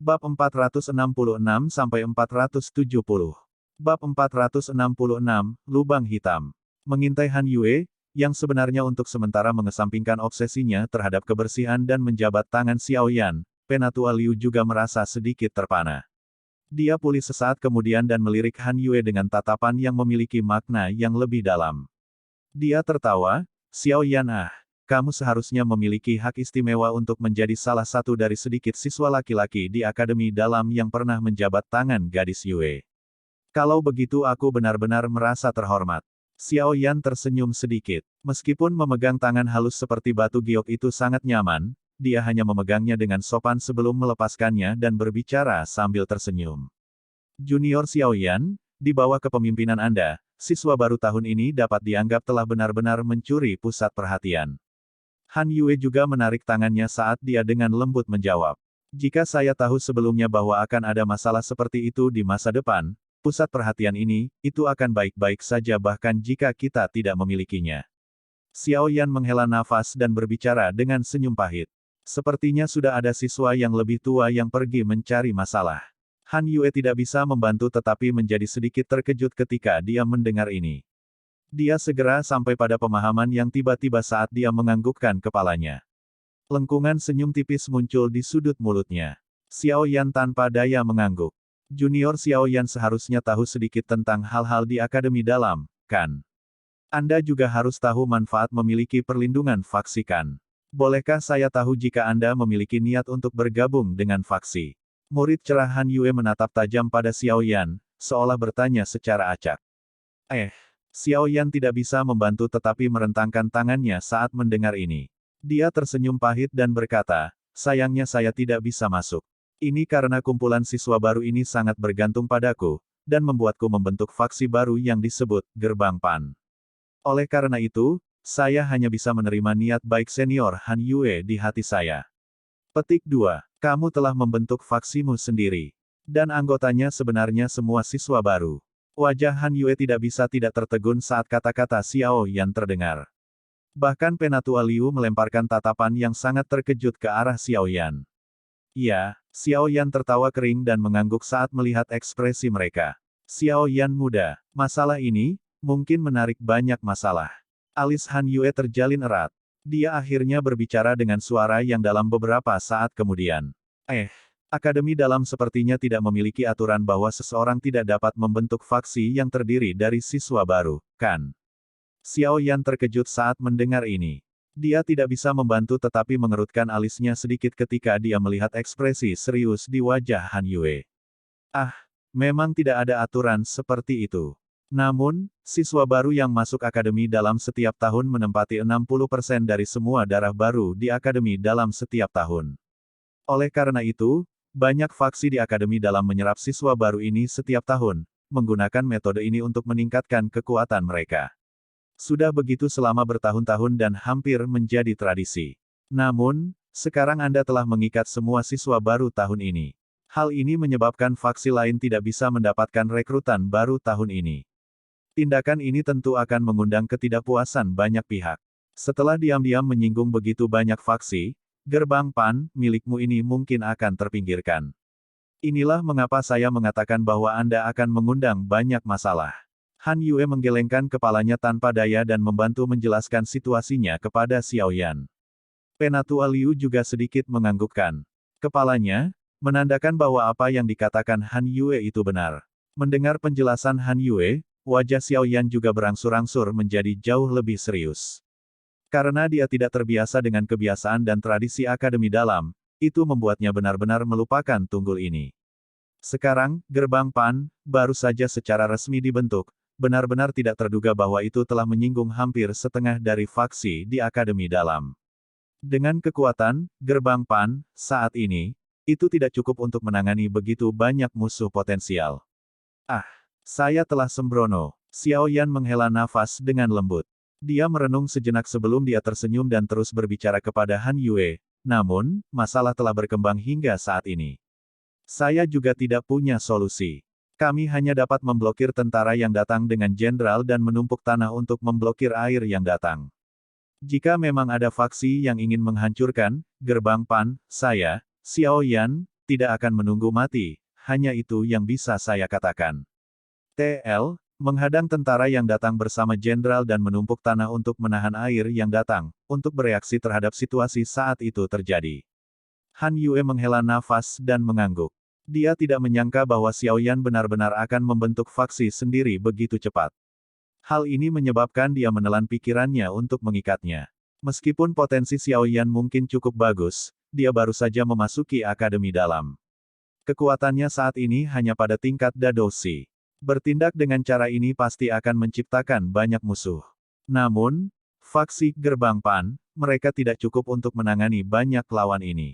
Bab 466-470. Bab 466, Lubang Hitam. Mengintai Han Yue, yang sebenarnya untuk sementara mengesampingkan obsesinya terhadap kebersihan dan menjabat tangan Xiao Yan, Penatua Liu juga merasa sedikit terpana. Dia pulih sesaat kemudian dan melirik Han Yue dengan tatapan yang memiliki makna yang lebih dalam. Dia tertawa, "Xiao Yan kamu seharusnya memiliki hak istimewa untuk menjadi salah satu dari sedikit siswa laki-laki di Akademi Dalam yang pernah menjabat tangan gadis Yue. Kalau begitu aku benar-benar merasa terhormat." Xiao Yan tersenyum sedikit. Meskipun memegang tangan halus seperti batu giok itu sangat nyaman, dia hanya memegangnya dengan sopan sebelum melepaskannya dan berbicara sambil tersenyum. "Junior Xiao Yan, di bawah kepemimpinan Anda, siswa baru tahun ini dapat dianggap telah benar-benar mencuri pusat perhatian." Han Yue juga menarik tangannya saat dia dengan lembut menjawab. "Jika saya tahu sebelumnya bahwa akan ada masalah seperti itu di masa depan, pusat perhatian ini, itu akan baik-baik saja bahkan jika kita tidak memilikinya." Xiao Yan menghela nafas dan berbicara dengan senyum pahit. Sepertinya sudah ada siswa yang lebih tua yang pergi mencari masalah. Han Yue tidak bisa membantu tetapi menjadi sedikit terkejut ketika dia mendengar ini. Dia segera sampai pada pemahaman yang tiba-tiba saat dia menganggukkan kepalanya. Lengkungan senyum tipis muncul di sudut mulutnya. Xiao Yan tanpa daya mengangguk. "Junior Xiao Yan seharusnya tahu sedikit tentang hal-hal di Akademi Dalam, kan? Anda juga harus tahu manfaat memiliki perlindungan faksi kan? Bolehkah saya tahu jika Anda memiliki niat untuk bergabung dengan faksi?" Murid cerah Han Yue menatap tajam pada Xiao Yan, seolah bertanya secara acak. Xiao Yan tidak bisa membantu tetapi merentangkan tangannya saat mendengar ini. Dia tersenyum pahit dan berkata, "Sayangnya saya tidak bisa masuk. Ini karena kumpulan siswa baru ini sangat bergantung padaku, dan membuatku membentuk faksi baru yang disebut Gerbang Pan. Oleh karena itu, saya hanya bisa menerima niat baik senior Han Yue di hati saya." Petik 2. Kamu telah membentuk faksimu sendiri. Dan anggotanya sebenarnya semua siswa baru. Wajah Han Yue tidak bisa tidak tertegun saat kata-kata Xiao Yan terdengar. Bahkan Penatua Liu melemparkan tatapan yang sangat terkejut ke arah Xiao Yan. "Iya." Xiao Yan tertawa kering dan mengangguk saat melihat ekspresi mereka. "Xiao Yan muda, masalah ini, mungkin menarik banyak masalah." Alis Han Yue terjalin erat. Dia akhirnya berbicara dengan suara yang dalam beberapa saat kemudian. Akademi Dalam sepertinya tidak memiliki aturan bahwa seseorang tidak dapat membentuk faksi yang terdiri dari siswa baru, kan?" Xiao Yan terkejut saat mendengar ini. Dia tidak bisa membantu tetapi mengerutkan alisnya sedikit ketika dia melihat ekspresi serius di wajah Han Yue. Memang tidak ada aturan seperti itu. Namun, siswa baru yang masuk Akademi Dalam setiap tahun menempati 60% dari semua darah baru di Akademi Dalam setiap tahun. Oleh karena itu, banyak faksi di Akademi Dalam menyerap siswa baru ini setiap tahun, menggunakan metode ini untuk meningkatkan kekuatan mereka. Sudah begitu selama bertahun-tahun dan hampir menjadi tradisi. Namun, sekarang Anda telah mengikat semua siswa baru tahun ini. Hal ini menyebabkan faksi lain tidak bisa mendapatkan rekrutan baru tahun ini. Tindakan ini tentu akan mengundang ketidakpuasan banyak pihak. Setelah diam-diam menyinggung begitu banyak faksi, Gerbang Pan, milikmu ini mungkin akan terpinggirkan. Inilah mengapa saya mengatakan bahwa Anda akan mengundang banyak masalah. Han Yue menggelengkan kepalanya tanpa daya dan membantu menjelaskan situasinya kepada Xiao Yan. Penatua Liu juga sedikit menganggukkan kepalanya, menandakan bahwa apa yang dikatakan Han Yue itu benar. Mendengar penjelasan Han Yue, wajah Xiao Yan juga berangsur-angsur menjadi jauh lebih serius. Karena dia tidak terbiasa dengan kebiasaan dan tradisi Akademi Dalam, itu membuatnya benar-benar melupakan tunggul ini. Sekarang, Gerbang Pan, baru saja secara resmi dibentuk, benar-benar tidak terduga bahwa itu telah menyinggung hampir setengah dari faksi di Akademi Dalam. Dengan kekuatan, Gerbang Pan, saat ini, itu tidak cukup untuk menangani begitu banyak musuh potensial. Saya telah sembrono. Xiao Yan menghela nafas dengan lembut. Dia merenung sejenak sebelum dia tersenyum dan terus berbicara kepada Han Yue. Namun, masalah telah berkembang hingga saat ini. Saya juga tidak punya solusi. Kami hanya dapat memblokir tentara yang datang dengan jenderal dan menumpuk tanah untuk memblokir air yang datang. Jika memang ada faksi yang ingin menghancurkan Gerbang Pan, saya, Xiao Yan, tidak akan menunggu mati, hanya itu yang bisa saya katakan. TL, menghadang tentara yang datang bersama jenderal dan menumpuk tanah untuk menahan air yang datang, untuk bereaksi terhadap situasi saat itu terjadi. Han Yue menghela nafas dan mengangguk. Dia tidak menyangka bahwa Xiao Yan benar-benar akan membentuk faksi sendiri begitu cepat. Hal ini menyebabkan dia menelan pikirannya untuk mengikatnya. Meskipun potensi Xiao Yan mungkin cukup bagus, dia baru saja memasuki Akademi Dalam. Kekuatannya saat ini hanya pada tingkat Dadoshi. Bertindak dengan cara ini pasti akan menciptakan banyak musuh. Namun, faksi Gerbang Pan, mereka tidak cukup untuk menangani banyak lawan ini.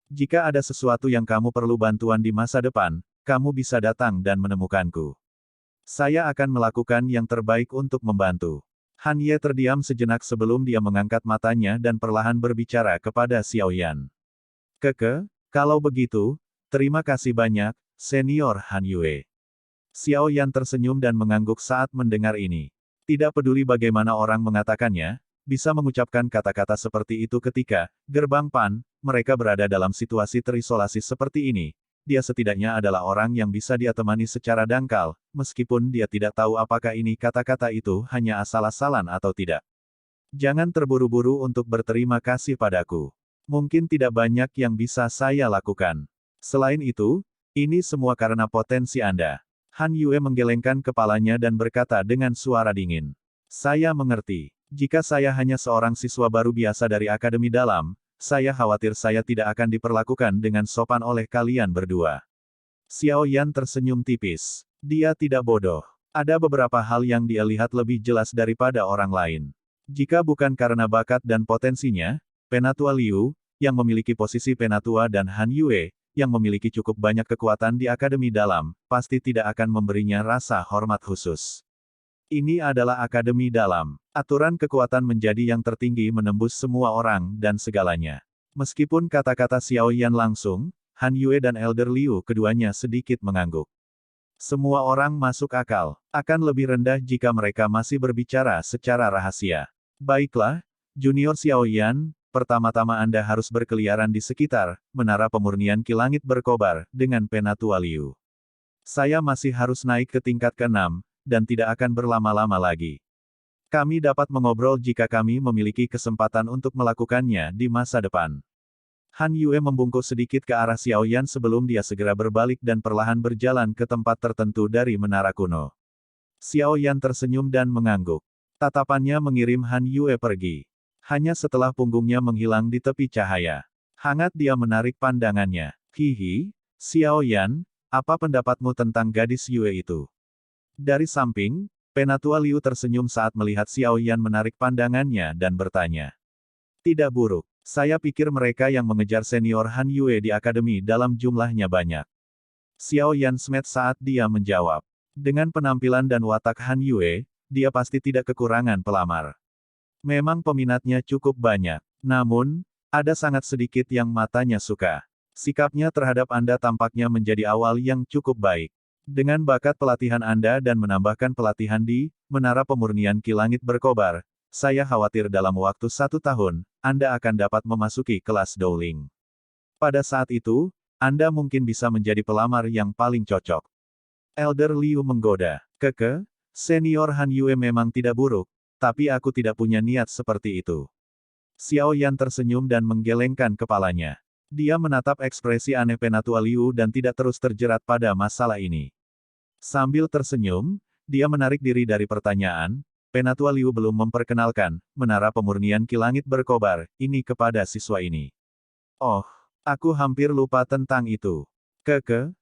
Jika ada sesuatu yang kamu perlu bantuan di masa depan, kamu bisa datang dan menemukanku. Saya akan melakukan yang terbaik untuk membantu. Han Ye terdiam sejenak sebelum dia mengangkat matanya dan perlahan berbicara kepada Xiao Yan. Kalau begitu, terima kasih banyak, Senior Han Yue. Xiao Yan tersenyum dan mengangguk saat mendengar ini. Tidak peduli bagaimana orang mengatakannya, bisa mengucapkan kata-kata seperti itu ketika Gerbang Pan, mereka berada dalam situasi terisolasi seperti ini. Dia setidaknya adalah orang yang bisa dia temani secara dangkal, meskipun dia tidak tahu apakah ini kata-kata itu hanya asal-asalan atau tidak. Jangan terburu-buru untuk berterima kasih padaku. Mungkin tidak banyak yang bisa saya lakukan. Selain itu, ini semua karena potensi Anda. Han Yue menggelengkan kepalanya dan berkata dengan suara dingin. Saya mengerti. Jika saya hanya seorang siswa baru biasa dari Akademi Dalam, saya khawatir saya tidak akan diperlakukan dengan sopan oleh kalian berdua. Xiao Yan tersenyum tipis. Dia tidak bodoh. Ada beberapa hal yang dia lihat lebih jelas daripada orang lain. Jika bukan karena bakat dan potensinya, Penatua Liu, yang memiliki posisi Penatua dan Han Yue, yang memiliki cukup banyak kekuatan di Akademi Dalam, pasti tidak akan memberinya rasa hormat khusus. Ini adalah Akademi Dalam. Aturan kekuatan menjadi yang tertinggi menembus semua orang dan segalanya. Meskipun kata-kata Xiao Yan langsung, Han Yue dan Elder Liu keduanya sedikit mengangguk. Semua orang masuk akal. Akan lebih rendah jika mereka masih berbicara secara rahasia. Baiklah, Junior Xiao Yan, pertama-tama Anda harus berkeliaran di sekitar Menara Pemurnian Ki Langit Berkobar dengan Penatua Liu. Saya masih harus naik ke tingkat ke-6, dan tidak akan berlama-lama lagi. Kami dapat mengobrol jika kami memiliki kesempatan untuk melakukannya di masa depan. Han Yue membungkuk sedikit ke arah Xiao Yan sebelum dia segera berbalik dan perlahan berjalan ke tempat tertentu dari menara kuno. Xiao Yan tersenyum dan mengangguk. Tatapannya mengirim Han Yue pergi. Hanya setelah punggungnya menghilang di tepi cahaya. Hangat dia menarik pandangannya. Hihi, Xiao Yan, apa pendapatmu tentang gadis Yue itu? Dari samping, Penatua Liu tersenyum saat melihat Xiao Yan menarik pandangannya dan bertanya. Tidak buruk. Saya pikir mereka yang mengejar senior Han Yue di Akademi Dalam jumlahnya banyak. Xiao Yan smet saat dia menjawab. Dengan penampilan dan watak Han Yue, dia pasti tidak kekurangan pelamar. Memang peminatnya cukup banyak. Namun, ada sangat sedikit yang matanya suka. Sikapnya terhadap Anda tampaknya menjadi awal yang cukup baik. Dengan bakat pelatihan Anda dan menambahkan pelatihan di Menara Pemurnian Ki Langit Berkobar, saya khawatir dalam waktu 1 tahun, Anda akan dapat memasuki kelas Dowling. Pada saat itu, Anda mungkin bisa menjadi pelamar yang paling cocok. Elder Liu menggoda. Senior Han Yue memang tidak buruk, tapi aku tidak punya niat seperti itu. Xiao Yan tersenyum dan menggelengkan kepalanya. Dia menatap ekspresi aneh Penatua Liu dan tidak terus terjerat pada masalah ini. Sambil tersenyum, dia menarik diri dari pertanyaan. Penatua Liu belum memperkenalkan Menara Pemurnian Ki Langit Berkobar ini kepada siswa ini. Oh, aku hampir lupa tentang itu.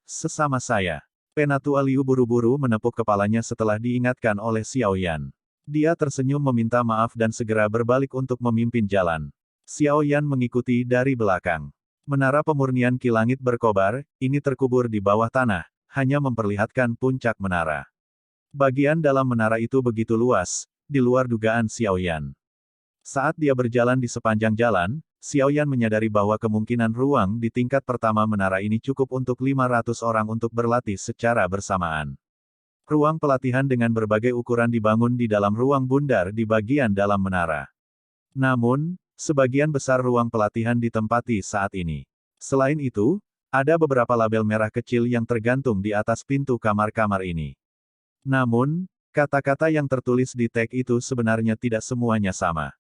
Sesama saya. Penatua Liu buru-buru menepuk kepalanya setelah diingatkan oleh Xiao Yan. Dia tersenyum meminta maaf dan segera berbalik untuk memimpin jalan. Xiao Yan mengikuti dari belakang. Menara Pemurnian Ki Langit Berkobar, ini terkubur di bawah tanah, hanya memperlihatkan puncak menara. Bagian dalam menara itu begitu luas, di luar dugaan Xiao Yan. Saat dia berjalan di sepanjang jalan, Xiao Yan menyadari bahwa kemungkinan ruang di tingkat pertama menara ini cukup untuk 500 orang untuk berlatih secara bersamaan. Ruang pelatihan dengan berbagai ukuran dibangun di dalam ruang bundar di bagian dalam menara. Namun, sebagian besar ruang pelatihan ditempati saat ini. Selain itu, Ada beberapa label merah kecil yang tergantung di atas pintu kamar-kamar ini. Namun, kata-kata yang tertulis di tag itu sebenarnya tidak semuanya sama.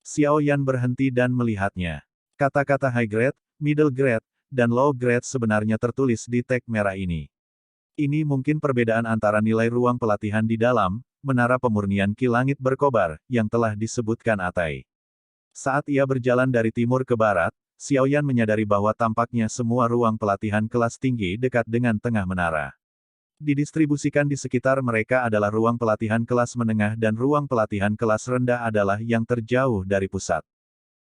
Xiao Yan berhenti dan melihatnya. Kata-kata high grade, middle grade, dan low grade sebenarnya tertulis di tag merah ini. Ini mungkin perbedaan antara nilai ruang pelatihan di dalam menara pemurnian Ki Langit Berkobar yang telah disebutkan Atai. Saat ia berjalan dari timur ke barat, Xiao Yan menyadari bahwa tampaknya semua ruang pelatihan kelas tinggi dekat dengan tengah menara. Didistribusikan di sekitar mereka adalah ruang pelatihan kelas menengah dan ruang pelatihan kelas rendah adalah yang terjauh dari pusat.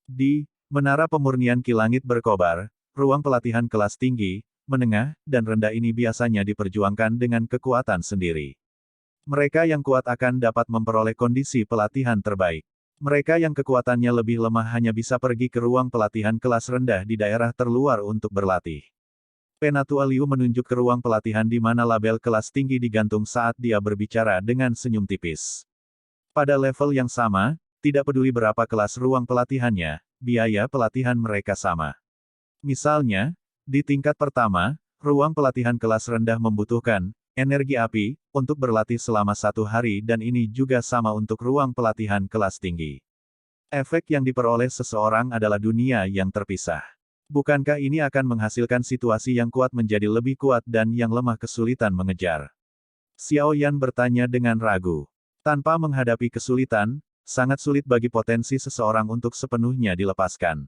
Di menara pemurnian Ki Langit Berkobar, ruang pelatihan kelas tinggi, menengah, dan rendah ini biasanya diperjuangkan dengan kekuatan sendiri. Mereka yang kuat akan dapat memperoleh kondisi pelatihan terbaik. Mereka yang kekuatannya lebih lemah hanya bisa pergi ke ruang pelatihan kelas rendah di daerah terluar untuk berlatih. Penatua Liu menunjuk ke ruang pelatihan di mana label kelas tinggi digantung saat dia berbicara dengan senyum tipis. Pada level yang sama, tidak peduli berapa kelas ruang pelatihannya, biaya pelatihan mereka sama. Misalnya, di tingkat pertama, ruang pelatihan kelas rendah membutuhkan energi api untuk berlatih selama 1 hari dan ini juga sama untuk ruang pelatihan kelas tinggi. Efek yang diperoleh seseorang adalah dunia yang terpisah. Bukankah ini akan menghasilkan situasi yang kuat menjadi lebih kuat dan yang lemah kesulitan mengejar? Xiao Yan bertanya dengan ragu. Tanpa menghadapi kesulitan, sangat sulit bagi potensi seseorang untuk sepenuhnya dilepaskan.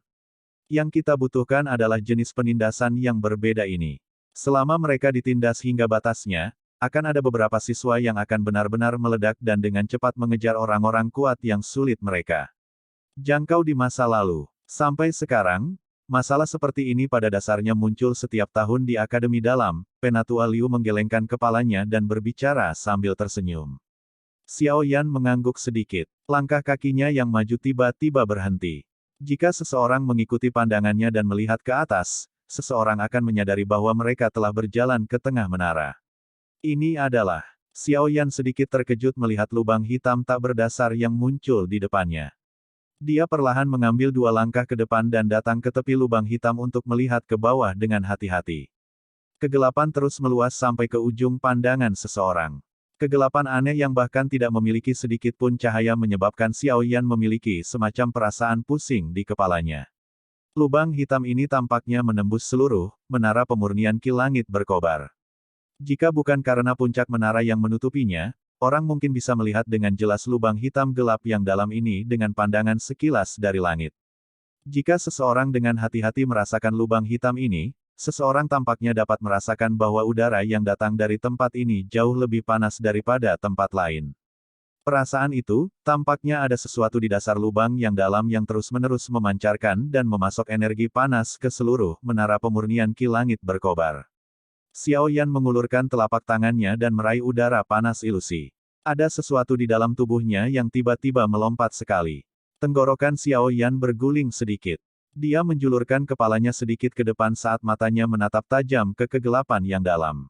Yang kita butuhkan adalah jenis penindasan yang berbeda ini. Selama mereka ditindas hingga batasnya, akan ada beberapa siswa yang akan benar-benar meledak dan dengan cepat mengejar orang-orang kuat yang sulit mereka jangkau di masa lalu. Sampai sekarang, masalah seperti ini pada dasarnya muncul setiap tahun di Akademi Dalam. Penatua Liu menggelengkan kepalanya dan berbicara sambil tersenyum. Xiao Yan mengangguk sedikit. Langkah kakinya yang maju tiba-tiba berhenti. Jika seseorang mengikuti pandangannya dan melihat ke atas, seseorang akan menyadari bahwa mereka telah berjalan ke tengah menara. Ini adalah. Xiao Yan sedikit terkejut melihat lubang hitam tak berdasar yang muncul di depannya. Dia perlahan mengambil 2 langkah ke depan dan datang ke tepi lubang hitam untuk melihat ke bawah dengan hati-hati. Kegelapan terus meluas sampai ke ujung pandangan seseorang. Kegelapan aneh yang bahkan tidak memiliki sedikit pun cahaya menyebabkan Xiao Yan memiliki semacam perasaan pusing di kepalanya. Lubang hitam ini tampaknya menembus seluruh menara pemurnian Ki Langit Berkobar. Jika bukan karena puncak menara yang menutupinya, orang mungkin bisa melihat dengan jelas lubang hitam gelap yang dalam ini dengan pandangan sekilas dari langit. Jika seseorang dengan hati-hati merasakan lubang hitam ini, seseorang tampaknya dapat merasakan bahwa udara yang datang dari tempat ini jauh lebih panas daripada tempat lain. Perasaan itu, tampaknya ada sesuatu di dasar lubang yang dalam yang terus-menerus memancarkan dan memasok energi panas ke seluruh menara pemurnian Ki Langit Berkobar. Xiao Yan mengulurkan telapak tangannya dan meraih udara panas ilusi. Ada sesuatu di dalam tubuhnya yang tiba-tiba melompat sekali. Tenggorokan Xiao Yan berguling sedikit. Dia menjulurkan kepalanya sedikit ke depan saat matanya menatap tajam ke kegelapan yang dalam.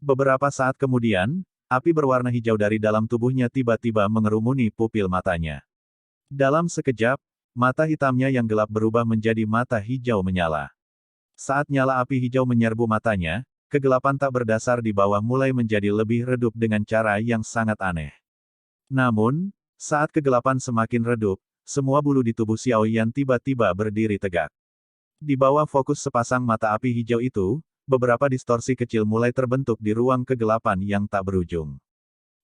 Beberapa saat kemudian, api berwarna hijau dari dalam tubuhnya tiba-tiba mengerumuni pupil matanya. Dalam sekejap, mata hitamnya yang gelap berubah menjadi mata hijau menyala. Saat nyala api hijau menyerbu matanya, kegelapan tak berdasar di bawah mulai menjadi lebih redup dengan cara yang sangat aneh. Namun, saat kegelapan semakin redup, semua bulu di tubuh Xiao Yan tiba-tiba berdiri tegak. Di bawah fokus sepasang mata api hijau itu, beberapa distorsi kecil mulai terbentuk di ruang kegelapan yang tak berujung.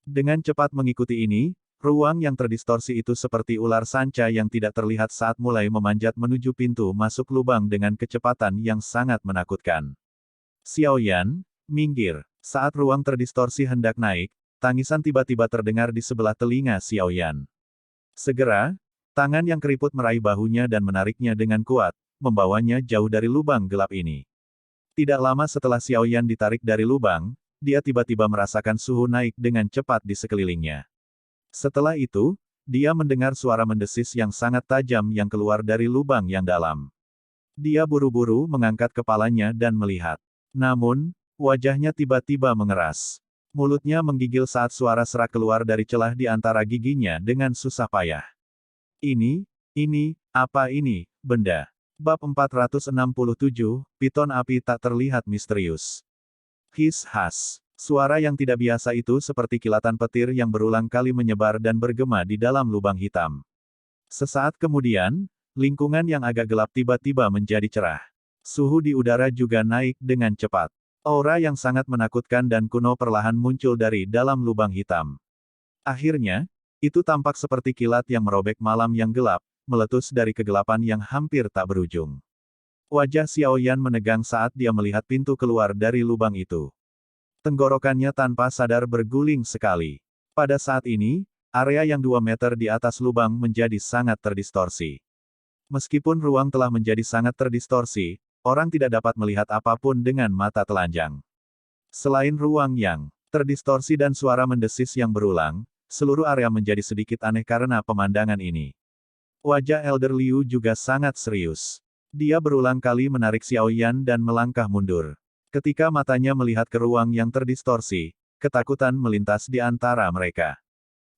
Dengan cepat mengikuti ini, ruang yang terdistorsi itu seperti ular sanca yang tidak terlihat saat mulai memanjat menuju pintu masuk lubang dengan kecepatan yang sangat menakutkan. Xiao Yan, minggir. Saat ruang terdistorsi hendak naik, tangisan tiba-tiba terdengar di sebelah telinga Xiao Yan. Segera, tangan yang keriput meraih bahunya dan menariknya dengan kuat, membawanya jauh dari lubang gelap ini. Tidak lama setelah Xiao Yan ditarik dari lubang, dia tiba-tiba merasakan suhu naik dengan cepat di sekelilingnya. Setelah itu, dia mendengar suara mendesis yang sangat tajam yang keluar dari lubang yang dalam. Dia buru-buru mengangkat kepalanya dan melihat. Namun, wajahnya tiba-tiba mengeras. Mulutnya menggigil saat suara serak keluar dari celah di antara giginya dengan susah payah. Ini, apa ini, benda? Bab 467, Piton Api Tak Terlihat Misterius. His-has. Suara yang tidak biasa itu seperti kilatan petir yang berulang kali menyebar dan bergema di dalam lubang hitam. Sesaat kemudian, lingkungan yang agak gelap tiba-tiba menjadi cerah. Suhu di udara juga naik dengan cepat. Aura yang sangat menakutkan dan kuno perlahan muncul dari dalam lubang hitam. Akhirnya, itu tampak seperti kilat yang merobek malam yang gelap, meletus dari kegelapan yang hampir tak berujung. Wajah Xiao Yan menegang saat dia melihat pintu keluar dari lubang itu. Tenggorokannya tanpa sadar berguling sekali. Pada saat ini, area yang 2 meter di atas lubang menjadi sangat terdistorsi. Meskipun ruang telah menjadi sangat terdistorsi, orang tidak dapat melihat apapun dengan mata telanjang. Selain ruang yang terdistorsi dan suara mendesis yang berulang, seluruh area menjadi sedikit aneh karena pemandangan ini. Wajah Elder Liu juga sangat serius. Dia berulang kali menarik Xiao Yan dan melangkah mundur. Ketika matanya melihat ke ruang yang terdistorsi, ketakutan melintas di antara mereka.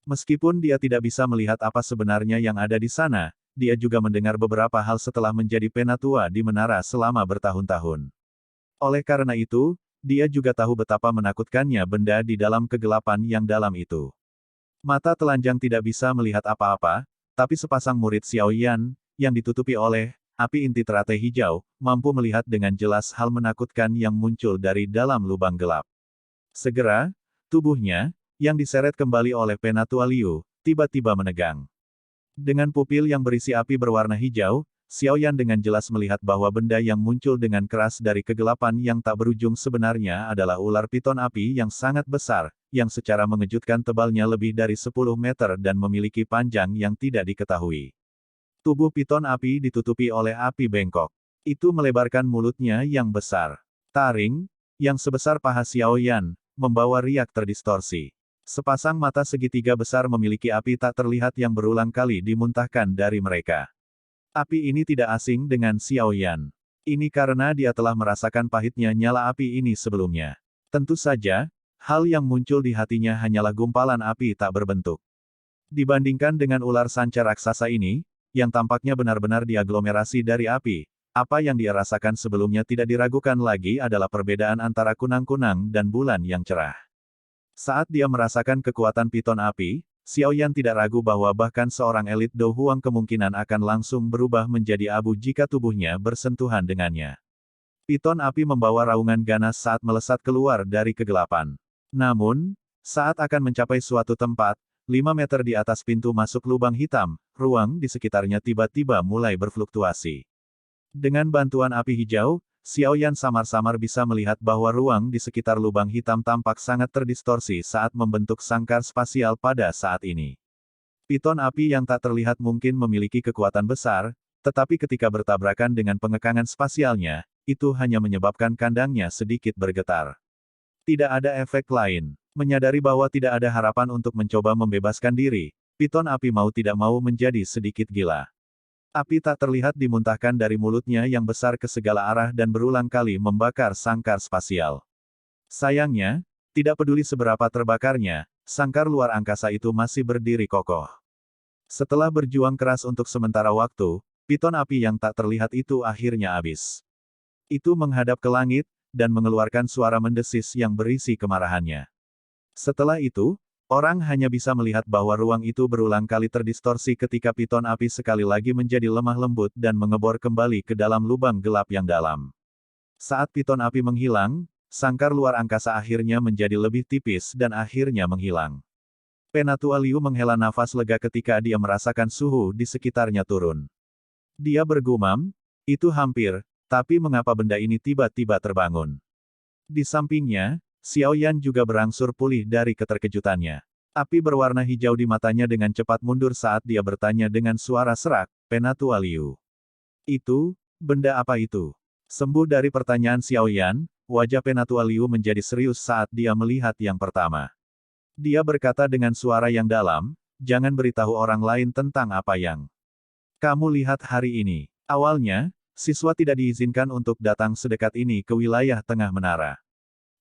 Meskipun dia tidak bisa melihat apa sebenarnya yang ada di sana, dia juga mendengar beberapa hal setelah menjadi penatua di menara selama bertahun-tahun. Oleh karena itu, dia juga tahu betapa menakutkannya benda di dalam kegelapan yang dalam itu. Mata telanjang tidak bisa melihat apa-apa, tapi sepasang murid Xiao Yan, yang ditutupi oleh api inti teratai hijau, mampu melihat dengan jelas hal menakutkan yang muncul dari dalam lubang gelap. Segera, tubuhnya, yang diseret kembali oleh Penatua Liu, tiba-tiba menegang. Dengan pupil yang berisi api berwarna hijau, Xiao Yan dengan jelas melihat bahwa benda yang muncul dengan keras dari kegelapan yang tak berujung sebenarnya adalah ular piton api yang sangat besar, yang secara mengejutkan tebalnya lebih dari 10 meter dan memiliki panjang yang tidak diketahui. Tubuh piton api ditutupi oleh api bengkok. Itu melebarkan mulutnya yang besar. Taring, yang sebesar paha Xiao Yan, membawa riak terdistorsi. Sepasang mata segitiga besar memiliki api tak terlihat yang berulang kali dimuntahkan dari mereka. Api ini tidak asing dengan Xiao Yan. Ini karena dia telah merasakan pahitnya nyala api ini sebelumnya. Tentu saja, hal yang muncul di hatinya hanyalah gumpalan api tak berbentuk. Dibandingkan dengan ular sanca raksasa ini, yang tampaknya benar-benar diaglomerasi dari api, apa yang dia rasakan sebelumnya tidak diragukan lagi adalah perbedaan antara kunang-kunang dan bulan yang cerah. Saat dia merasakan kekuatan piton api, Xiao Yan tidak ragu bahwa bahkan seorang elit Do Huang kemungkinan akan langsung berubah menjadi abu jika tubuhnya bersentuhan dengannya. Piton api membawa raungan ganas saat melesat keluar dari kegelapan. Namun, saat akan mencapai suatu tempat, 5 meter di atas pintu masuk lubang hitam, ruang di sekitarnya tiba-tiba mulai berfluktuasi. Dengan bantuan api hijau, Xiao Yan samar-samar bisa melihat bahwa ruang di sekitar lubang hitam tampak sangat terdistorsi saat membentuk sangkar spasial pada saat ini. Piton api yang tak terlihat mungkin memiliki kekuatan besar, tetapi ketika bertabrakan dengan pengekangan spasialnya, itu hanya menyebabkan kandangnya sedikit bergetar. Tidak ada efek lain. Menyadari bahwa tidak ada harapan untuk mencoba membebaskan diri, piton api mau tidak mau menjadi sedikit gila. Api tak terlihat dimuntahkan dari mulutnya yang besar ke segala arah dan berulang kali membakar sangkar spasial. Sayangnya, tidak peduli seberapa terbakarnya, sangkar luar angkasa itu masih berdiri kokoh. Setelah berjuang keras untuk sementara waktu, piton api yang tak terlihat itu akhirnya habis. Itu menghadap ke langit, dan mengeluarkan suara mendesis yang berisi kemarahannya. Setelah itu, orang hanya bisa melihat bahwa ruang itu berulang kali terdistorsi ketika piton api sekali lagi menjadi lemah lembut dan mengebor kembali ke dalam lubang gelap yang dalam. Saat piton api menghilang, sangkar luar angkasa akhirnya menjadi lebih tipis dan akhirnya menghilang. Penatua Liu menghela nafas lega ketika dia merasakan suhu di sekitarnya turun. Dia bergumam, itu hampir, tapi mengapa benda ini tiba-tiba terbangun? Di sampingnya, Xiao Yan juga berangsur pulih dari keterkejutannya. Api berwarna hijau di matanya dengan cepat mundur saat dia bertanya dengan suara serak, Penatua Liu. Itu, benda apa itu? Sembuh dari pertanyaan Xiao Yan, wajah Penatua Liu menjadi serius saat dia melihat yang pertama. Dia berkata dengan suara yang dalam, jangan beritahu orang lain tentang apa yang kamu lihat hari ini. Awalnya, siswa tidak diizinkan untuk datang sedekat ini ke wilayah tengah menara.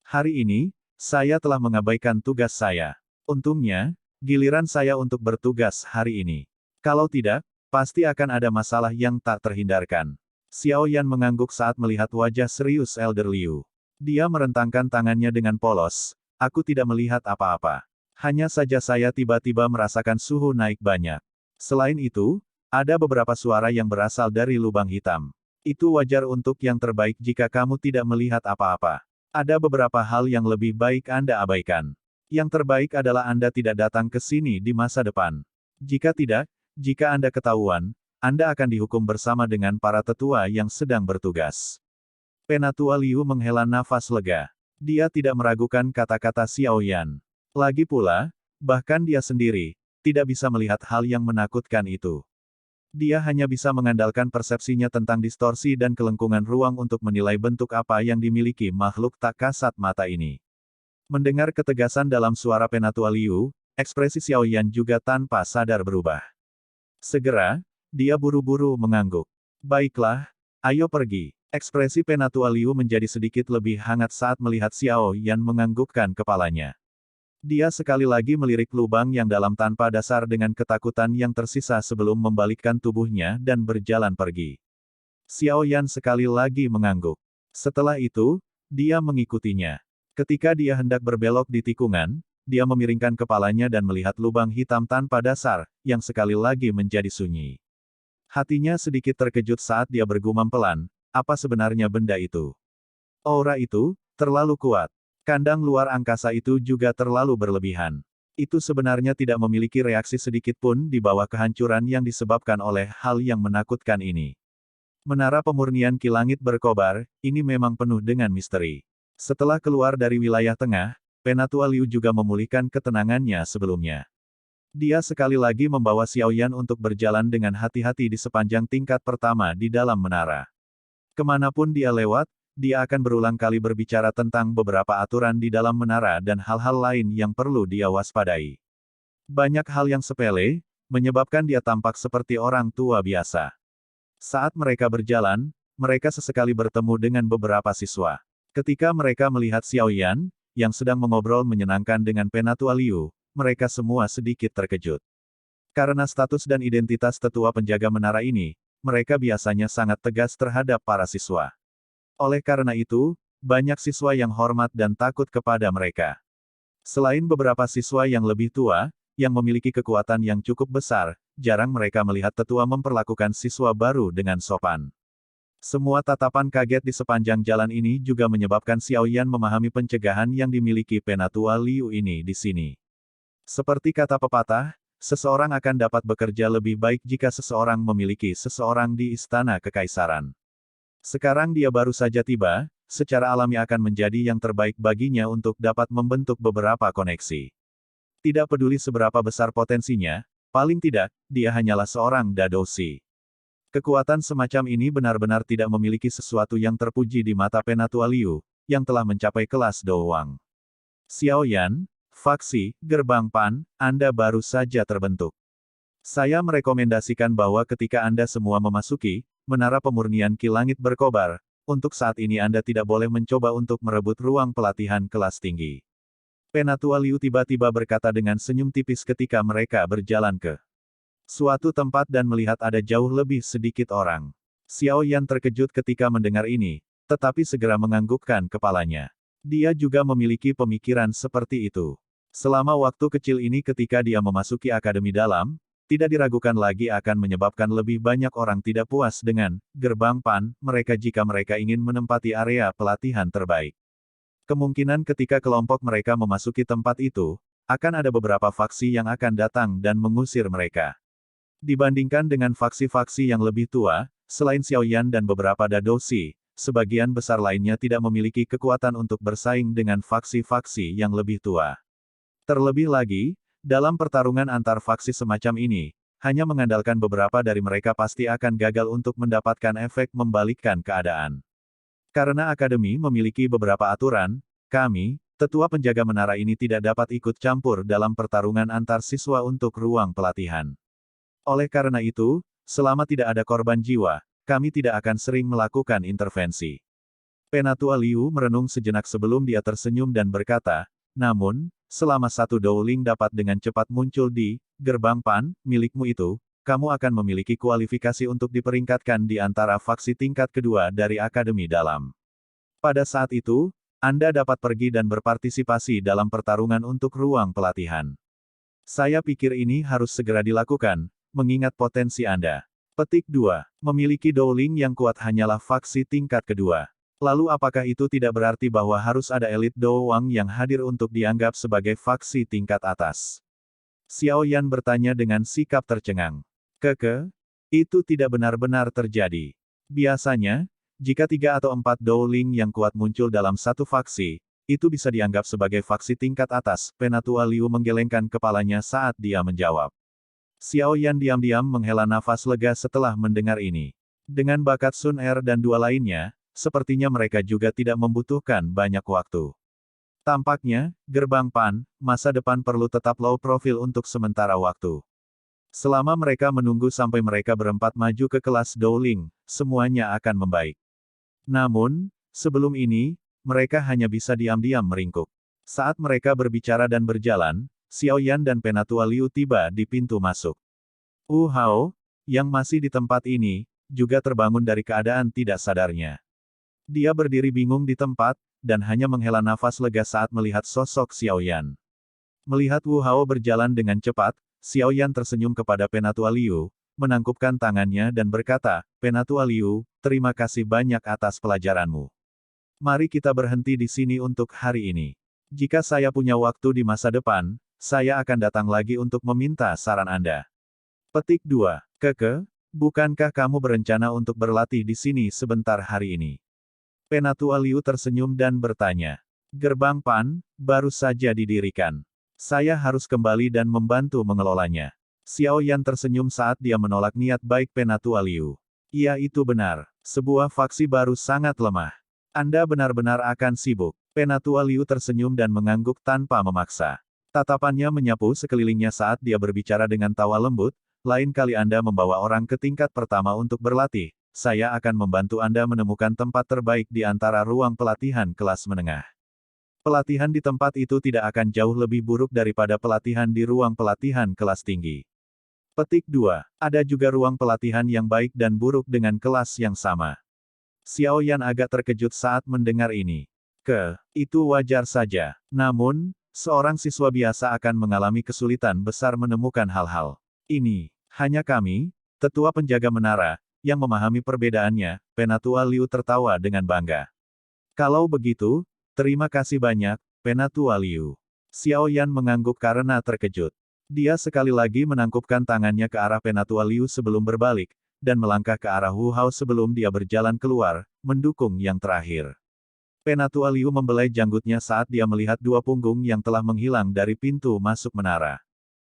Hari ini, saya telah mengabaikan tugas saya. Untungnya, giliran saya untuk bertugas hari ini. Kalau tidak, pasti akan ada masalah yang tak terhindarkan. Xiao Yan mengangguk saat melihat wajah serius Elder Liu. Dia merentangkan tangannya dengan polos. Aku tidak melihat apa-apa. Hanya saja saya tiba-tiba merasakan suhu naik banyak. Selain itu, ada beberapa suara yang berasal dari lubang hitam. Itu wajar untuk yang terbaik jika kamu tidak melihat apa-apa. Ada beberapa hal yang lebih baik Anda abaikan. Yang terbaik adalah Anda tidak datang ke sini di masa depan. Jika tidak, jika Anda ketahuan, Anda akan dihukum bersama dengan para tetua yang sedang bertugas. Penatua Liu menghela nafas lega. Dia tidak meragukan kata-kata Xiao Yan. Lagi pula, bahkan dia sendiri, tidak bisa melihat hal yang menakutkan itu. Dia hanya bisa mengandalkan persepsinya tentang distorsi dan kelengkungan ruang untuk menilai bentuk apa yang dimiliki makhluk tak kasat mata ini. Mendengar ketegasan dalam suara Penatua Liu, ekspresi Xiao Yan juga tanpa sadar berubah. Segera, dia buru-buru mengangguk. Baiklah, ayo pergi. Ekspresi Penatua Liu menjadi sedikit lebih hangat saat melihat Xiao Yan menganggukkan kepalanya. Dia sekali lagi melirik lubang yang dalam tanpa dasar dengan ketakutan yang tersisa sebelum membalikkan tubuhnya dan berjalan pergi. Xiao Yan sekali lagi mengangguk. Setelah itu, dia mengikutinya. Ketika dia hendak berbelok di tikungan, dia memiringkan kepalanya dan melihat lubang hitam tanpa dasar, yang sekali lagi menjadi sunyi. Hatinya sedikit terkejut saat dia bergumam pelan, apa sebenarnya benda itu? Aura itu, terlalu kuat. Kandang luar angkasa itu juga terlalu berlebihan. Itu sebenarnya tidak memiliki reaksi sedikit pun di bawah kehancuran yang disebabkan oleh hal yang menakutkan ini. Menara pemurnian Ki Langit berkobar, ini memang penuh dengan misteri. Setelah keluar dari wilayah tengah, Penatua Liu juga memulihkan ketenangannya sebelumnya. Dia sekali lagi membawa Xiao Yan untuk berjalan dengan hati-hati di sepanjang tingkat pertama di dalam menara. Kemanapun dia lewat, dia akan berulang kali berbicara tentang beberapa aturan di dalam menara dan hal-hal lain yang perlu dia waspadai. Banyak hal yang sepele, menyebabkan dia tampak seperti orang tua biasa. Saat mereka berjalan, mereka sesekali bertemu dengan beberapa siswa. Ketika mereka melihat Xiao Yan, yang sedang mengobrol menyenangkan dengan Penatua Liu, mereka semua sedikit terkejut. Karena status dan identitas tetua penjaga menara ini, mereka biasanya sangat tegas terhadap para siswa. Oleh karena itu, banyak siswa yang hormat dan takut kepada mereka. Selain beberapa siswa yang lebih tua, yang memiliki kekuatan yang cukup besar, jarang mereka melihat tetua memperlakukan siswa baru dengan sopan. Semua tatapan kaget di sepanjang jalan ini juga menyebabkan Xiao Yan memahami pencegahan yang dimiliki Penatua Liu ini di sini. Seperti kata pepatah, seseorang akan dapat bekerja lebih baik jika seseorang memiliki seseorang di istana kekaisaran. Sekarang dia baru saja tiba, secara alami akan menjadi yang terbaik baginya untuk dapat membentuk beberapa koneksi. Tidak peduli seberapa besar potensinya, paling tidak, dia hanyalah seorang dadoshi. Kekuatan semacam ini benar-benar tidak memiliki sesuatu yang terpuji di mata Penatua Liu, yang telah mencapai kelas doang. Xiao Yan, faksi, Gerbang Pan, Anda baru saja terbentuk. Saya merekomendasikan bahwa ketika Anda semua memasuki menara pemurnian Ki Langit berkobar, untuk saat ini Anda tidak boleh mencoba untuk merebut ruang pelatihan kelas tinggi. Penatua Liu tiba-tiba berkata dengan senyum tipis ketika mereka berjalan ke suatu tempat dan melihat ada jauh lebih sedikit orang. Xiao Yan terkejut ketika mendengar ini, tetapi segera menganggukkan kepalanya. Dia juga memiliki pemikiran seperti itu. Selama waktu kecil ini ketika dia memasuki akademi dalam, tidak diragukan lagi akan menyebabkan lebih banyak orang tidak puas dengan Gerbang Pan mereka jika mereka ingin menempati area pelatihan terbaik. Kemungkinan ketika kelompok mereka memasuki tempat itu, akan ada beberapa faksi yang akan datang dan mengusir mereka. Dibandingkan dengan faksi-faksi yang lebih tua, selain Xiao Yan dan beberapa dadoshi, sebagian besar lainnya tidak memiliki kekuatan untuk bersaing dengan faksi-faksi yang lebih tua. Terlebih lagi, dalam pertarungan antar faksi semacam ini, hanya mengandalkan beberapa dari mereka pasti akan gagal untuk mendapatkan efek membalikkan keadaan. Karena akademi memiliki beberapa aturan, kami, tetua penjaga menara ini tidak dapat ikut campur dalam pertarungan antar siswa untuk ruang pelatihan. Oleh karena itu, selama tidak ada korban jiwa, kami tidak akan sering melakukan intervensi. Penatua Liu merenung sejenak sebelum dia tersenyum dan berkata, namun, selama satu Dowling dapat dengan cepat muncul di Gerbang Pan milikmu itu, kamu akan memiliki kualifikasi untuk diperingkatkan di antara faksi tingkat kedua dari Akademi Dalam. Pada saat itu, Anda dapat pergi dan berpartisipasi dalam pertarungan untuk ruang pelatihan. Saya pikir ini harus segera dilakukan, mengingat potensi Anda. Petik 2. Memiliki Dowling yang kuat hanyalah faksi tingkat kedua. Lalu apakah itu tidak berarti bahwa harus ada elit doang yang hadir untuk dianggap sebagai faksi tingkat atas? Xiao Yan bertanya dengan sikap tercengang. Itu tidak benar-benar terjadi. Biasanya, jika 3 atau 4 Dowling yang kuat muncul dalam satu faksi, itu bisa dianggap sebagai faksi tingkat atas. Penatua Liu menggelengkan kepalanya saat dia menjawab. Xiao Yan diam-diam menghela nafas lega setelah mendengar ini. Dengan bakat Sun Er dan 2 lainnya, sepertinya mereka juga tidak membutuhkan banyak waktu. Tampaknya, gerbang Pan, masa depan perlu tetap low profile untuk sementara waktu. Selama mereka menunggu sampai mereka berempat maju ke kelas Dowling, semuanya akan membaik. Namun, sebelum ini, mereka hanya bisa diam-diam meringkuk. Saat mereka berbicara dan berjalan, Xiao Yan dan Penatua Liu tiba di pintu masuk. Wu Hao, yang masih di tempat ini, juga terbangun dari keadaan tidak sadarnya. Dia berdiri bingung di tempat, dan hanya menghela nafas lega saat melihat sosok Xiao Yan. Melihat Wu Hao berjalan dengan cepat, Xiao Yan tersenyum kepada Penatua Liu, menangkupkan tangannya dan berkata, Penatua Liu, terima kasih banyak atas pelajaranmu. Mari kita berhenti di sini untuk hari ini. Jika saya punya waktu di masa depan, saya akan datang lagi untuk meminta saran Anda. Petik 2. Bukankah kamu berencana untuk berlatih di sini sebentar hari ini? Penatua Liu tersenyum dan bertanya. Gerbang Pan, baru saja didirikan. Saya harus kembali dan membantu mengelolanya. Xiao Yan tersenyum saat dia menolak niat baik Penatua Liu. Iya itu benar. Sebuah faksi baru sangat lemah. Anda benar-benar akan sibuk. Penatua Liu tersenyum dan mengangguk tanpa memaksa. Tatapannya menyapu sekelilingnya saat dia berbicara dengan tawa lembut, lain kali Anda membawa orang ke tingkat pertama untuk berlatih. Saya akan membantu Anda menemukan tempat terbaik di antara ruang pelatihan kelas menengah. Pelatihan di tempat itu tidak akan jauh lebih buruk daripada pelatihan di ruang pelatihan kelas tinggi. Petik 2. Ada juga ruang pelatihan yang baik dan buruk dengan kelas yang sama. Xiao Yan agak terkejut saat mendengar ini. Itu wajar saja. Namun, seorang siswa biasa akan mengalami kesulitan besar menemukan hal-hal ini. Hanya kami, tetua penjaga menara, yang memahami perbedaannya. Penatua Liu tertawa dengan bangga. Kalau begitu, terima kasih banyak, Penatua Liu. Xiao Yan mengangguk karena terkejut. Dia sekali lagi menangkupkan tangannya ke arah Penatua Liu sebelum berbalik, dan melangkah ke arah Wu Hao sebelum dia berjalan keluar, mendukung yang terakhir. Penatua Liu membelai janggutnya saat dia melihat 2 punggung yang telah menghilang dari pintu masuk menara.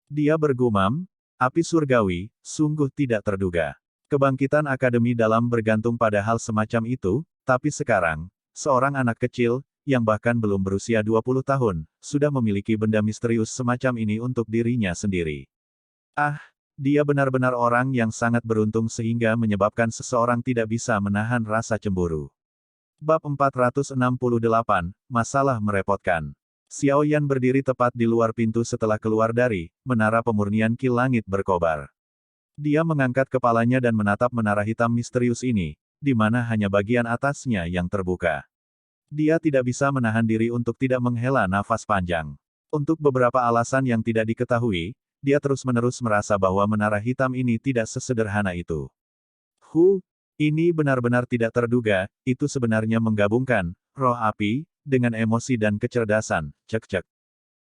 Dia bergumam, api surgawi, sungguh tidak terduga. Kebangkitan Akademi Dalam bergantung pada hal semacam itu, tapi sekarang, seorang anak kecil, yang bahkan belum berusia 20 tahun, sudah memiliki benda misterius semacam ini untuk dirinya sendiri. Dia benar-benar orang yang sangat beruntung sehingga menyebabkan seseorang tidak bisa menahan rasa cemburu. Bab 468, Masalah Merepotkan. Xiao Yan berdiri tepat di luar pintu setelah keluar dari menara pemurnian Ki Langit berkobar. Dia mengangkat kepalanya dan menatap menara hitam misterius ini, di mana hanya bagian atasnya yang terbuka. Dia tidak bisa menahan diri untuk tidak menghela nafas panjang. Untuk beberapa alasan yang tidak diketahui, dia terus-menerus merasa bahwa menara hitam ini tidak sesederhana itu. Ini benar-benar tidak terduga, itu sebenarnya menggabungkan roh api dengan emosi dan kecerdasan.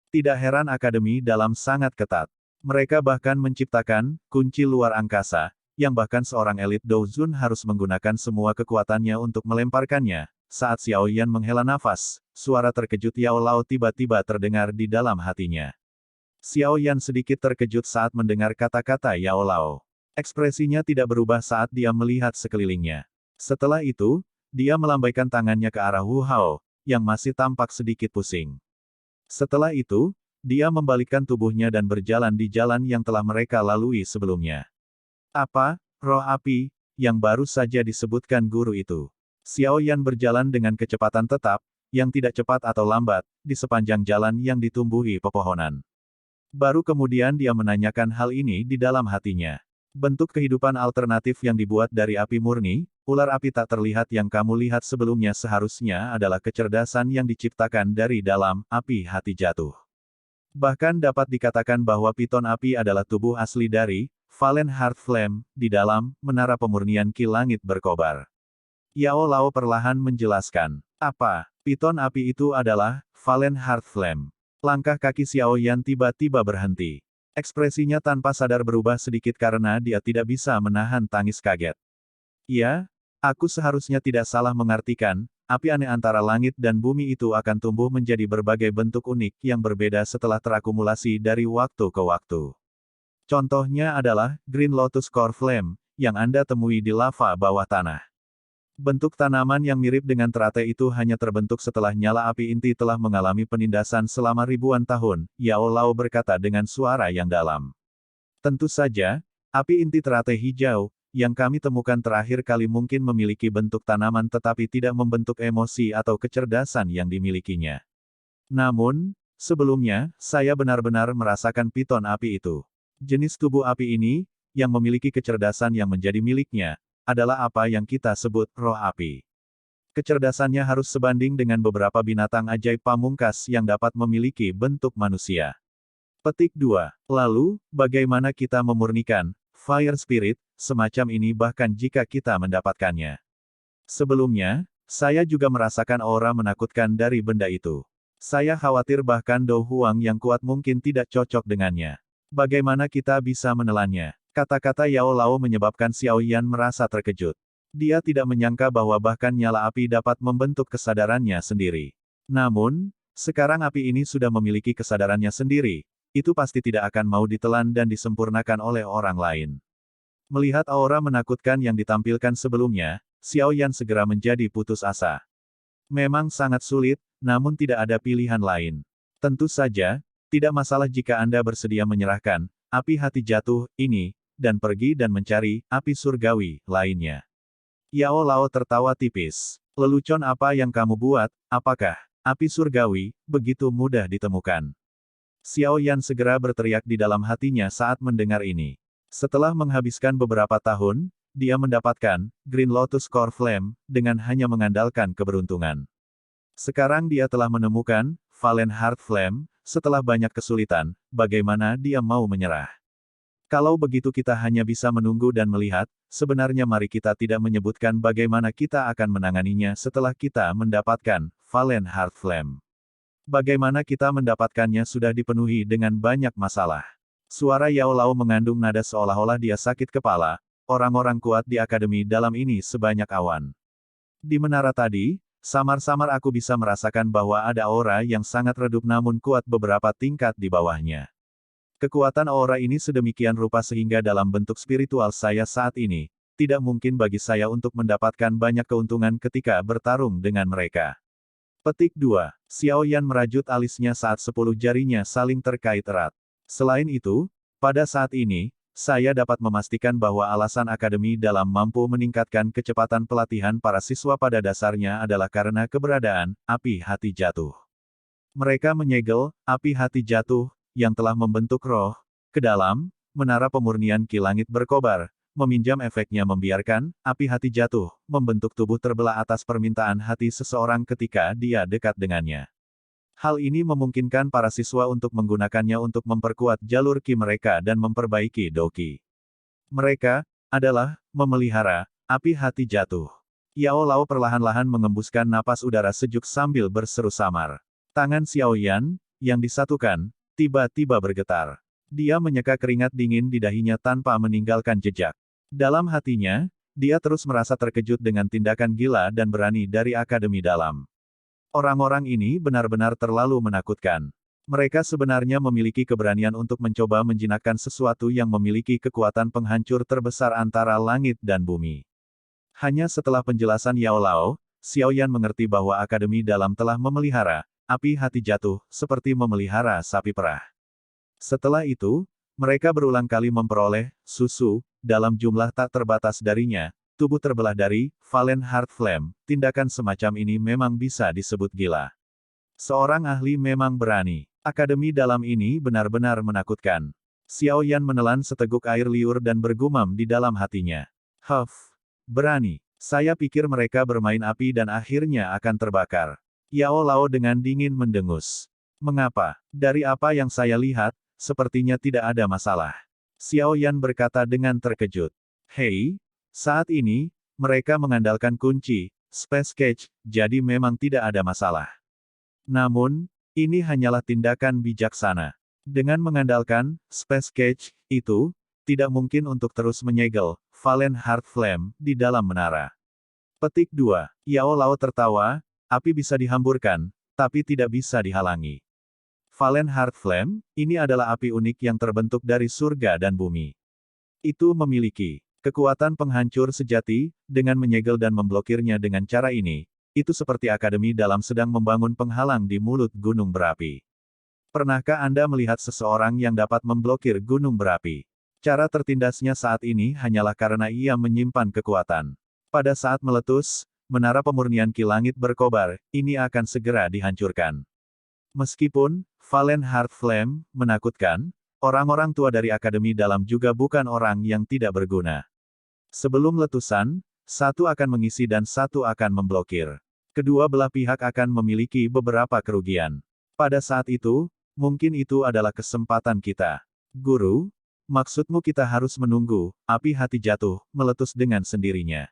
Tidak heran Akademi Dalam sangat ketat. Mereka bahkan menciptakan kunci luar angkasa, yang bahkan seorang elit Douzun harus menggunakan semua kekuatannya untuk melemparkannya. Saat Xiao Yan menghela nafas, suara terkejut Yao Lao tiba-tiba terdengar di dalam hatinya. Xiao Yan sedikit terkejut saat mendengar kata-kata Yao Lao. Ekspresinya tidak berubah saat dia melihat sekelilingnya. Setelah itu, dia melambaikan tangannya ke arah Wu Hao, yang masih tampak sedikit pusing. Setelah itu, dia membalikkan tubuhnya dan berjalan di jalan yang telah mereka lalui sebelumnya. Roh api, yang baru saja disebutkan guru itu. Xiao Yan berjalan dengan kecepatan tetap, yang tidak cepat atau lambat, di sepanjang jalan yang ditumbuhi pepohonan. Baru kemudian dia menanyakan hal ini di dalam hatinya. Bentuk kehidupan alternatif yang dibuat dari api murni, ular api tak terlihat yang kamu lihat sebelumnya seharusnya adalah kecerdasan yang diciptakan dari dalam api hati jatuh. Bahkan dapat dikatakan bahwa piton api adalah tubuh asli dari Valen Heart Flame di dalam menara pemurnian Ki Langit berkobar. Yao Lao perlahan menjelaskan, apa? Piton api itu adalah Valen Heart Flame. Langkah kaki Xiao Yan tiba-tiba berhenti. Ekspresinya tanpa sadar berubah sedikit karena dia tidak bisa menahan tangis kaget. Iya, aku seharusnya tidak salah mengartikan, api aneh antara langit dan bumi itu akan tumbuh menjadi berbagai bentuk unik yang berbeda setelah terakumulasi dari waktu ke waktu. Contohnya adalah Green Lotus Core Flame, yang Anda temui di lava bawah tanah. Bentuk tanaman yang mirip dengan teratai itu hanya terbentuk setelah nyala api inti telah mengalami penindasan selama ribuan tahun, Yao Lao berkata dengan suara yang dalam. Tentu saja, api inti teratai hijau, yang kami temukan terakhir kali mungkin memiliki bentuk tanaman tetapi tidak membentuk emosi atau kecerdasan yang dimilikinya. Namun, sebelumnya, saya benar-benar merasakan piton api itu. Jenis tubuh api ini, yang memiliki kecerdasan yang menjadi miliknya, adalah apa yang kita sebut roh api. Kecerdasannya harus sebanding dengan beberapa binatang ajaib pamungkas yang dapat memiliki bentuk manusia. Petik 2. Lalu, bagaimana kita memurnikan Fire Spirit semacam ini bahkan jika kita mendapatkannya? Sebelumnya, saya juga merasakan aura menakutkan dari benda itu. Saya khawatir bahkan Do Huang yang kuat mungkin tidak cocok dengannya. Bagaimana kita bisa menelannya? Kata-kata Yao Lao menyebabkan Xiao Yan merasa terkejut. Dia tidak menyangka bahwa bahkan nyala api dapat membentuk kesadarannya sendiri. Namun, sekarang api ini sudah memiliki kesadarannya sendiri, itu pasti tidak akan mau ditelan dan disempurnakan oleh orang lain. Melihat aura menakutkan yang ditampilkan sebelumnya, Xiao Yan segera menjadi putus asa. Memang sangat sulit, namun tidak ada pilihan lain. Tentu saja, tidak masalah jika Anda bersedia menyerahkan api hati jatuh ini, dan pergi dan mencari api surgawi lainnya. Yao Lao tertawa tipis. Lelucon apa yang kamu buat, apakah api surgawi begitu mudah ditemukan? Xiao Yan segera berteriak di dalam hatinya saat mendengar ini. Setelah menghabiskan beberapa tahun, dia mendapatkan Green Lotus Core Flame dengan hanya mengandalkan keberuntungan. Sekarang dia telah menemukan Valen Heart Flame, setelah banyak kesulitan, bagaimana dia mau menyerah? Kalau begitu kita hanya bisa menunggu dan melihat, sebenarnya mari kita tidak menyebutkan bagaimana kita akan menanganinya setelah kita mendapatkan Valen Heart Flame. Bagaimana kita mendapatkannya sudah dipenuhi dengan banyak masalah. Suara Yao Lao mengandung nada seolah-olah dia sakit kepala, orang-orang kuat di akademi dalam ini sebanyak awan. Di menara tadi, samar-samar aku bisa merasakan bahwa ada aura yang sangat redup namun kuat beberapa tingkat di bawahnya. Kekuatan aura ini sedemikian rupa sehingga dalam bentuk spiritual saya saat ini, tidak mungkin bagi saya untuk mendapatkan banyak keuntungan ketika bertarung dengan mereka. Petik 2. Xiao Yan merajut alisnya saat 10 jarinya saling terkait erat. Selain itu, pada saat ini, saya dapat memastikan bahwa alasan akademi dalam mampu meningkatkan kecepatan pelatihan para siswa pada dasarnya adalah karena keberadaan api hati jatuh. Mereka menyegel api hati jatuh yang telah membentuk roh ke dalam menara pemurnian Ki Langit berkobar, meminjam efeknya membiarkan api hati jatuh membentuk tubuh terbelah atas permintaan hati seseorang ketika dia dekat dengannya. Hal ini memungkinkan para siswa untuk menggunakannya untuk memperkuat jalur Ki mereka dan memperbaiki Doki. Mereka adalah memelihara api hati jatuh. Yao Lao perlahan-lahan mengembuskan napas udara sejuk sambil berseru samar. Tangan Xiao Yan, yang disatukan, tiba-tiba bergetar. Dia menyeka keringat dingin di dahinya tanpa meninggalkan jejak. Dalam hatinya, dia terus merasa terkejut dengan tindakan gila dan berani dari Akademi Dalam. Orang-orang ini benar-benar terlalu menakutkan. Mereka sebenarnya memiliki keberanian untuk mencoba menjinakkan sesuatu yang memiliki kekuatan penghancur terbesar antara langit dan bumi. Hanya setelah penjelasan Yao Lao, Xiao Yan mengerti bahwa Akademi Dalam telah memelihara api hati jatuh, seperti memelihara sapi perah. Setelah itu, mereka berulang kali memperoleh susu dalam jumlah tak terbatas darinya, tubuh terbelah dari Valen Heart Flame. Tindakan semacam ini memang bisa disebut gila. Seorang ahli memang berani. Akademi Dalam ini benar-benar menakutkan. Xiao Yan menelan seteguk air liur dan bergumam di dalam hatinya. Huff, berani. Saya pikir mereka bermain api dan akhirnya akan terbakar. Yao Lao dengan dingin mendengus. Mengapa? Dari apa yang saya lihat, sepertinya tidak ada masalah. Xiao Yan berkata dengan terkejut. Hei, saat ini, mereka mengandalkan kunci, Space Cage, jadi memang tidak ada masalah. Namun, ini hanyalah tindakan bijaksana. Dengan mengandalkan Space Cage itu, tidak mungkin untuk terus menyegel Valen Heart Flame di dalam menara. Petik 2. Yao Lao tertawa, api bisa dihamburkan, tapi tidak bisa dihalangi. Valen Heart Flame, ini adalah api unik yang terbentuk dari surga dan bumi. Itu memiliki kekuatan penghancur sejati, dengan menyegel dan memblokirnya dengan cara ini, itu seperti akademi dalam sedang membangun penghalang di mulut gunung berapi. Pernahkah Anda melihat seseorang yang dapat memblokir gunung berapi? Cara tertindasnya saat ini hanyalah karena ia menyimpan kekuatan. Pada saat meletus, menara pemurnian Ki Langit berkobar, ini akan segera dihancurkan. Meskipun Valen Heart Flame menakutkan, orang-orang tua dari Akademi Dalam juga bukan orang yang tidak berguna. Sebelum letusan, satu akan mengisi dan satu akan memblokir. Kedua belah pihak akan memiliki beberapa kerugian. Pada saat itu, mungkin itu adalah kesempatan kita. Guru, maksudmu kita harus menunggu, api hati jatuh, meletus dengan sendirinya.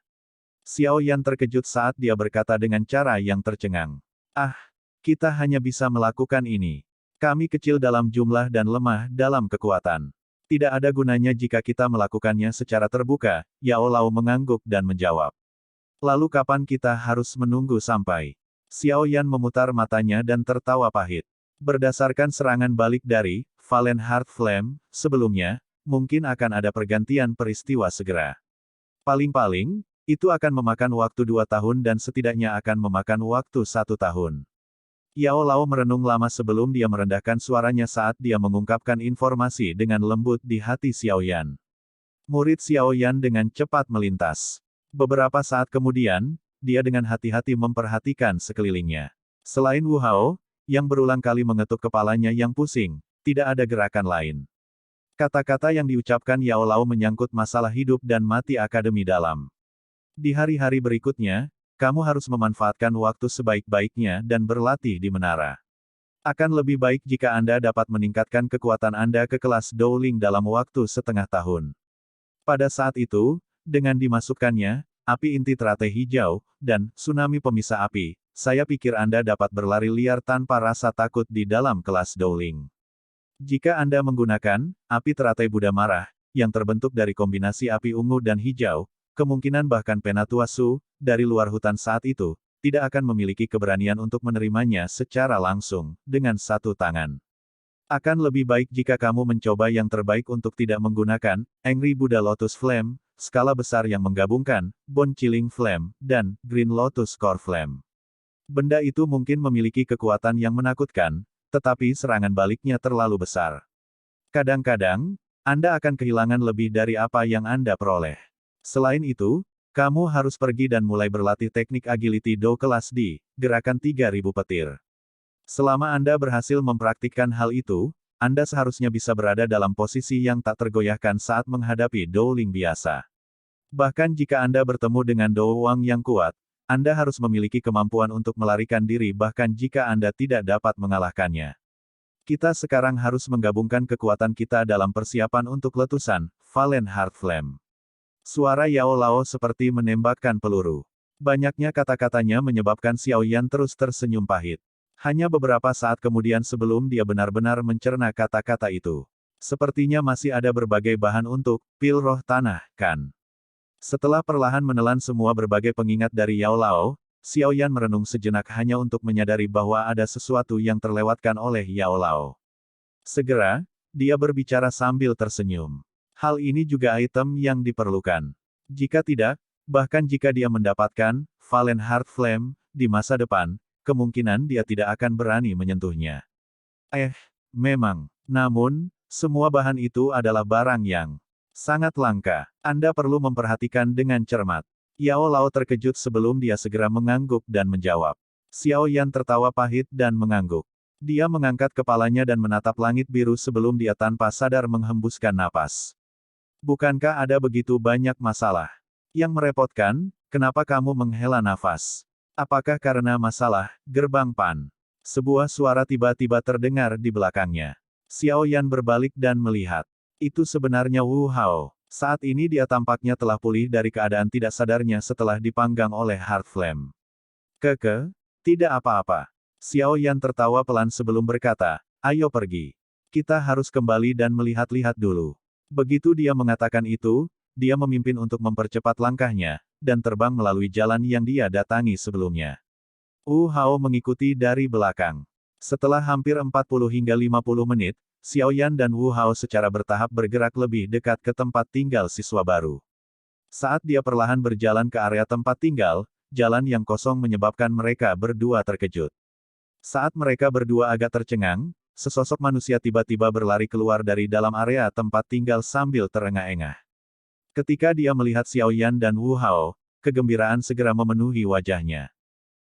Xiao Yan terkejut saat dia berkata dengan cara yang tercengang. Ah, kita hanya bisa melakukan ini. Kami kecil dalam jumlah dan lemah dalam kekuatan. Tidak ada gunanya jika kita melakukannya secara terbuka, Yao Lao mengangguk dan menjawab. Lalu kapan kita harus menunggu sampai? Xiao Yan memutar matanya dan tertawa pahit. Berdasarkan serangan balik dari Valen Heart Flame sebelumnya, mungkin akan ada pergantian peristiwa segera. Paling-paling, itu akan memakan waktu 2 tahun dan setidaknya akan memakan waktu 1 tahun. Yao Lao merenung lama sebelum dia merendahkan suaranya saat dia mengungkapkan informasi dengan lembut di hati Xiao Yan. Murid Xiao Yan dengan cepat melintas. Beberapa saat kemudian, dia dengan hati-hati memperhatikan sekelilingnya. Selain Wu Hao, yang berulang kali mengetuk kepalanya yang pusing, tidak ada gerakan lain. Kata-kata yang diucapkan Yao Lao menyangkut masalah hidup dan mati Akademi Dalam. Di hari-hari berikutnya, kamu harus memanfaatkan waktu sebaik-baiknya dan berlatih di menara. Akan lebih baik jika Anda dapat meningkatkan kekuatan Anda ke kelas Dowling dalam waktu setengah tahun. Pada saat itu, dengan dimasukkannya, api inti teratai hijau, dan tsunami pemisah api, saya pikir Anda dapat berlari liar tanpa rasa takut di dalam kelas Dowling. Jika Anda menggunakan api teratai Buddha marah, yang terbentuk dari kombinasi api ungu dan hijau, kemungkinan bahkan Penatua Su, dari luar hutan saat itu, tidak akan memiliki keberanian untuk menerimanya secara langsung, dengan satu tangan. Akan lebih baik jika kamu mencoba yang terbaik untuk tidak menggunakan Angry Buddha Lotus Flame, skala besar yang menggabungkan Bone Chilling Flame, dan Green Lotus Core Flame. Benda itu mungkin memiliki kekuatan yang menakutkan, tetapi serangan baliknya terlalu besar. Kadang-kadang, Anda akan kehilangan lebih dari apa yang Anda peroleh. Selain itu, kamu harus pergi dan mulai berlatih teknik agility do kelas D, gerakan 3000 petir. Selama Anda berhasil mempraktikkan hal itu, Anda seharusnya bisa berada dalam posisi yang tak tergoyahkan saat menghadapi Dowling biasa. Bahkan jika Anda bertemu dengan Dowang yang kuat, Anda harus memiliki kemampuan untuk melarikan diri bahkan jika Anda tidak dapat mengalahkannya. Kita sekarang harus menggabungkan kekuatan kita dalam persiapan untuk letusan Valen Heart Flame. Suara Yao Lao seperti menembakkan peluru. Banyaknya kata-katanya menyebabkan Xiao Yan terus tersenyum pahit. Hanya beberapa saat kemudian sebelum dia benar-benar mencerna kata-kata itu. Sepertinya masih ada berbagai bahan untuk pil roh tanah, kan? Setelah perlahan menelan semua berbagai pengingat dari Yao Lao, Xiao Yan merenung sejenak hanya untuk menyadari bahwa ada sesuatu yang terlewatkan oleh Yao Lao. Segera, dia berbicara sambil tersenyum. Hal ini juga item yang diperlukan. Jika tidak, bahkan jika dia mendapatkan Valen Heart Flame di masa depan, kemungkinan dia tidak akan berani menyentuhnya. Memang. Namun, semua bahan itu adalah barang yang sangat langka. Anda perlu memperhatikan dengan cermat. Yao Lao terkejut sebelum dia segera mengangguk dan menjawab. Xiao Yan tertawa pahit dan mengangguk. Dia mengangkat kepalanya dan menatap langit biru sebelum dia tanpa sadar menghembuskan napas. Bukankah ada begitu banyak masalah? Yang merepotkan, kenapa kamu menghela nafas? Apakah karena masalah gerbang Pan? Sebuah suara tiba-tiba terdengar di belakangnya. Xiao Yan berbalik dan melihat. Itu sebenarnya Wu Hao. Saat ini dia tampaknya telah pulih dari keadaan tidak sadarnya setelah dipanggang oleh Heart Flame. Tidak apa-apa. Xiao Yan tertawa pelan sebelum berkata, ayo pergi. Kita harus kembali dan melihat-lihat dulu. Begitu dia mengatakan itu, dia memimpin untuk mempercepat langkahnya, dan terbang melalui jalan yang dia datangi sebelumnya. Wu Hao mengikuti dari belakang. Setelah hampir 40 hingga 50 menit, Xiao Yan dan Wu Hao secara bertahap bergerak lebih dekat ke tempat tinggal siswa baru. Saat dia perlahan berjalan ke area tempat tinggal, jalan yang kosong menyebabkan mereka berdua terkejut. Saat mereka berdua agak tercengang, sesosok manusia tiba-tiba berlari keluar dari dalam area tempat tinggal sambil terengah-engah. Ketika dia melihat Xiao Yan dan Wu Hao, kegembiraan segera memenuhi wajahnya.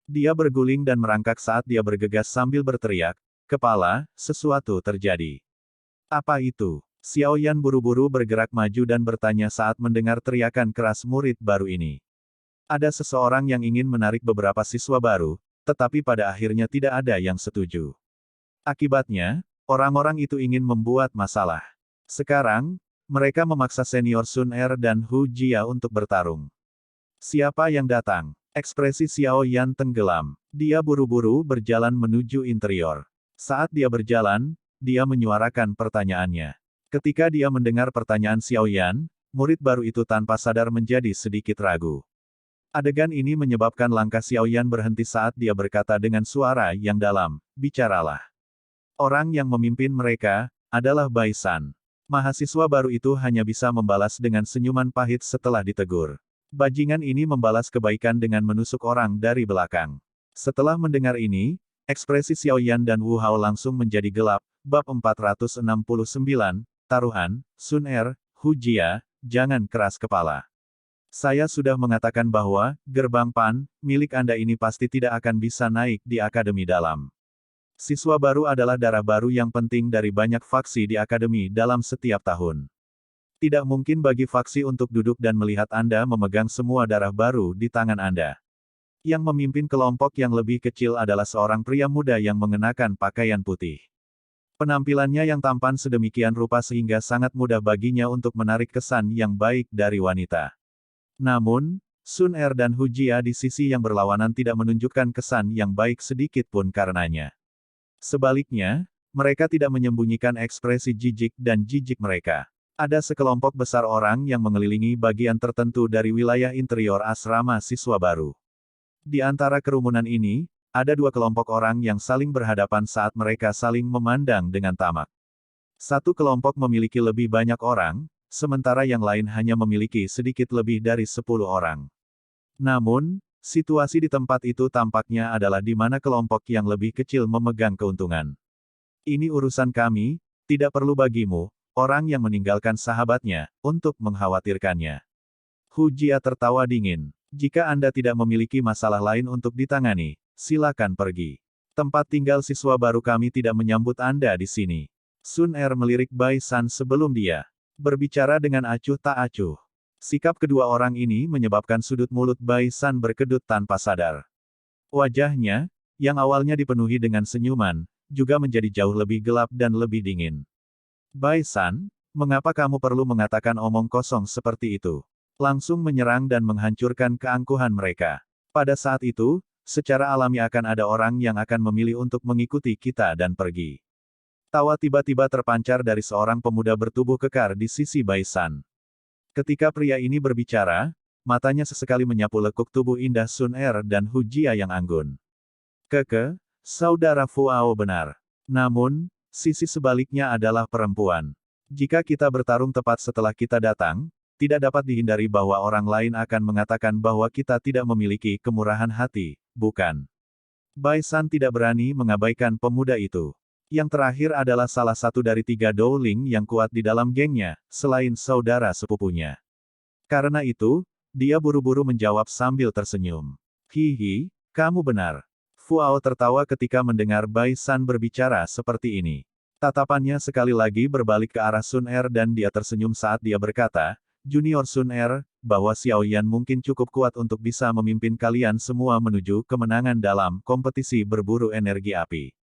Dia berguling dan merangkak saat dia bergegas sambil berteriak, "Kepala, sesuatu terjadi." Apa itu? Xiao Yan buru-buru bergerak maju dan bertanya saat mendengar teriakan keras murid baru ini. Ada seseorang yang ingin menarik beberapa siswa baru, tetapi pada akhirnya tidak ada yang setuju. Akibatnya, orang-orang itu ingin membuat masalah. Sekarang, mereka memaksa senior Sun Er dan Hu Jia untuk bertarung. Siapa yang datang? Ekspresi Xiao Yan tenggelam. Dia buru-buru berjalan menuju interior. Saat dia berjalan, dia menyuarakan pertanyaannya. Ketika dia mendengar pertanyaan Xiao Yan, murid baru itu tanpa sadar menjadi sedikit ragu. Adegan ini menyebabkan langkah Xiao Yan berhenti saat dia berkata dengan suara yang dalam, "Bicaralah." Orang yang memimpin mereka adalah Bai San. Mahasiswa baru itu hanya bisa membalas dengan senyuman pahit setelah ditegur. Bajingan ini membalas kebaikan dengan menusuk orang dari belakang. Setelah mendengar ini, ekspresi Xiao Yan dan Wu Hao langsung menjadi gelap. Bab 469, Taruhan, Sun Er, Hu Jia, jangan keras kepala. Saya sudah mengatakan bahwa, gerbang Pan, milik Anda ini pasti tidak akan bisa naik di Akademi Dalam. Siswa baru adalah darah baru yang penting dari banyak faksi di Akademi dalam setiap tahun. Tidak mungkin bagi faksi untuk duduk dan melihat Anda memegang semua darah baru di tangan Anda. Yang memimpin kelompok yang lebih kecil adalah seorang pria muda yang mengenakan pakaian putih. Penampilannya yang tampan sedemikian rupa sehingga sangat mudah baginya untuk menarik kesan yang baik dari wanita. Namun, Sun Er dan Hu Jia di sisi yang berlawanan tidak menunjukkan kesan yang baik sedikit pun karenanya. Sebaliknya, mereka tidak menyembunyikan ekspresi jijik dan jijik mereka. Ada sekelompok besar orang yang mengelilingi bagian tertentu dari wilayah interior asrama siswa baru. Di antara kerumunan ini, ada dua kelompok orang yang saling berhadapan saat mereka saling memandang dengan tamak. Satu kelompok memiliki lebih banyak orang, sementara yang lain hanya memiliki sedikit lebih dari 10 orang. Namun, situasi di tempat itu tampaknya adalah di mana kelompok yang lebih kecil memegang keuntungan. Ini urusan kami, tidak perlu bagimu, orang yang meninggalkan sahabatnya, untuk mengkhawatirkannya. Hu Jia tertawa dingin. Jika Anda tidak memiliki masalah lain untuk ditangani, silakan pergi. Tempat tinggal siswa baru kami tidak menyambut Anda di sini. Sun Er melirik Bai San sebelum dia berbicara dengan acuh tak acuh. Sikap kedua orang ini menyebabkan sudut mulut Bai San berkedut tanpa sadar. Wajahnya, yang awalnya dipenuhi dengan senyuman, juga menjadi jauh lebih gelap dan lebih dingin. Bai San, mengapa kamu perlu mengatakan omong kosong seperti itu? Langsung menyerang dan menghancurkan keangkuhan mereka. Pada saat itu, secara alami akan ada orang yang akan memilih untuk mengikuti kita dan pergi. Tawa tiba-tiba terpancar dari seorang pemuda bertubuh kekar di sisi Bai San. Ketika pria ini berbicara, matanya sesekali menyapu lekuk tubuh indah Sun Er dan Hu Jia yang anggun. Saudara Fuao benar. Namun, sisi sebaliknya adalah perempuan. Jika kita bertarung tepat setelah kita datang, tidak dapat dihindari bahwa orang lain akan mengatakan bahwa kita tidak memiliki kemurahan hati, bukan? Bai San tidak berani mengabaikan pemuda itu. Yang terakhir adalah salah satu dari 3 Dowling yang kuat di dalam gengnya, selain saudara sepupunya. Karena itu, dia buru-buru menjawab sambil tersenyum. Hihi, kamu benar. Fu Ao tertawa ketika mendengar Bai San berbicara seperti ini. Tatapannya sekali lagi berbalik ke arah Sun Er dan dia tersenyum saat dia berkata, Junior Sun Er, bahwa Xiao Yan mungkin cukup kuat untuk bisa memimpin kalian semua menuju kemenangan dalam kompetisi berburu energi api.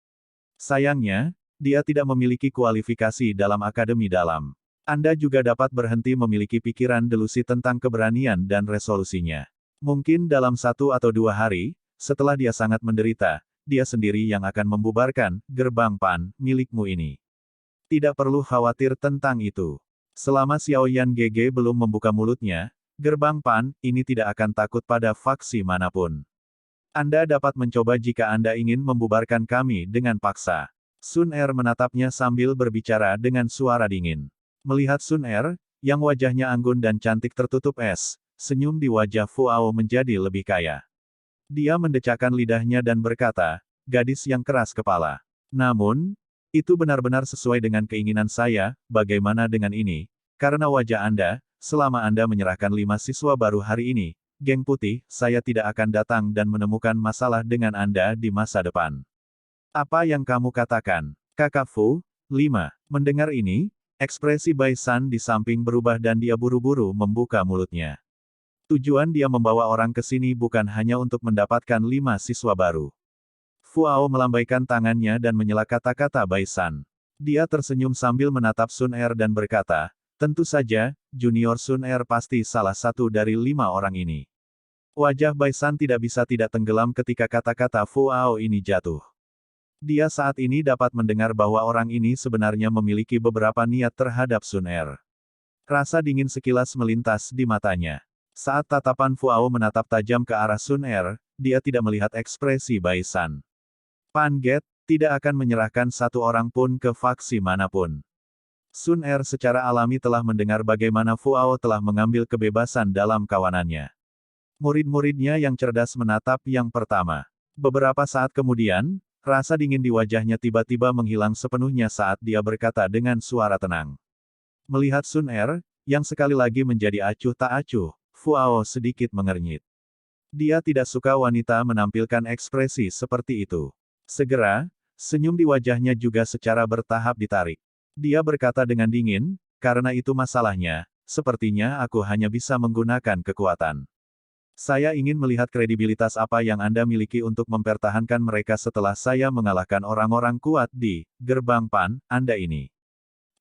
Sayangnya, dia tidak memiliki kualifikasi dalam akademi dalam. Anda juga dapat berhenti memiliki pikiran delusi tentang keberanian dan resolusinya. Mungkin dalam 1 atau 2 hari, setelah dia sangat menderita, dia sendiri yang akan membubarkan gerbang Pan milikmu ini. Tidak perlu khawatir tentang itu. Selama Xiao Yan GG belum membuka mulutnya, gerbang Pan ini tidak akan takut pada faksi manapun. Anda dapat mencoba jika Anda ingin membubarkan kami dengan paksa. Sun Er menatapnya sambil berbicara dengan suara dingin. Melihat Sun Er, yang wajahnya anggun dan cantik tertutup es, senyum di wajah Fu Ao menjadi lebih kaya. Dia mendecakkan lidahnya dan berkata, gadis yang keras kepala. Namun, itu benar-benar sesuai dengan keinginan saya, bagaimana dengan ini? Karena wajah Anda, selama Anda menyerahkan 5 siswa baru hari ini, geng putih, saya tidak akan datang dan menemukan masalah dengan Anda di masa depan. Apa yang kamu katakan? Kakak Fu, 5. Mendengar ini, ekspresi Bai San di samping berubah dan dia buru-buru membuka mulutnya. Tujuan dia membawa orang ke sini bukan hanya untuk mendapatkan 5 siswa baru. Fu Ao melambaikan tangannya dan menyela kata-kata Bai San. Dia tersenyum sambil menatap Sun Er dan berkata, tentu saja, Junior Sun Er pasti salah satu dari 5 orang ini. Wajah Bai San tidak bisa tidak tenggelam ketika kata-kata Fu Ao ini jatuh. Dia saat ini dapat mendengar bahwa orang ini sebenarnya memiliki beberapa niat terhadap Sun Er. Rasa dingin sekilas melintas di matanya. Saat tatapan Fu Ao menatap tajam ke arah Sun Er, dia tidak melihat ekspresi Bai San. Pan Get tidak akan menyerahkan satu orang pun ke faksi manapun. Sun Er secara alami telah mendengar bagaimana Fu Ao telah mengambil kebebasan dalam kawanannya. Murid-muridnya yang cerdas menatap yang pertama. Beberapa saat kemudian, rasa dingin di wajahnya tiba-tiba menghilang sepenuhnya saat dia berkata dengan suara tenang. Melihat Sun Er, yang sekali lagi menjadi acuh tak acuh, Fu Ao sedikit mengernyit. Dia tidak suka wanita menampilkan ekspresi seperti itu. Segera, senyum di wajahnya juga secara bertahap ditarik. Dia berkata dengan dingin, karena itu masalahnya, sepertinya aku hanya bisa menggunakan kekuatan. Saya ingin melihat kredibilitas apa yang Anda miliki untuk mempertahankan mereka setelah saya mengalahkan orang-orang kuat di gerbang Pan Anda ini.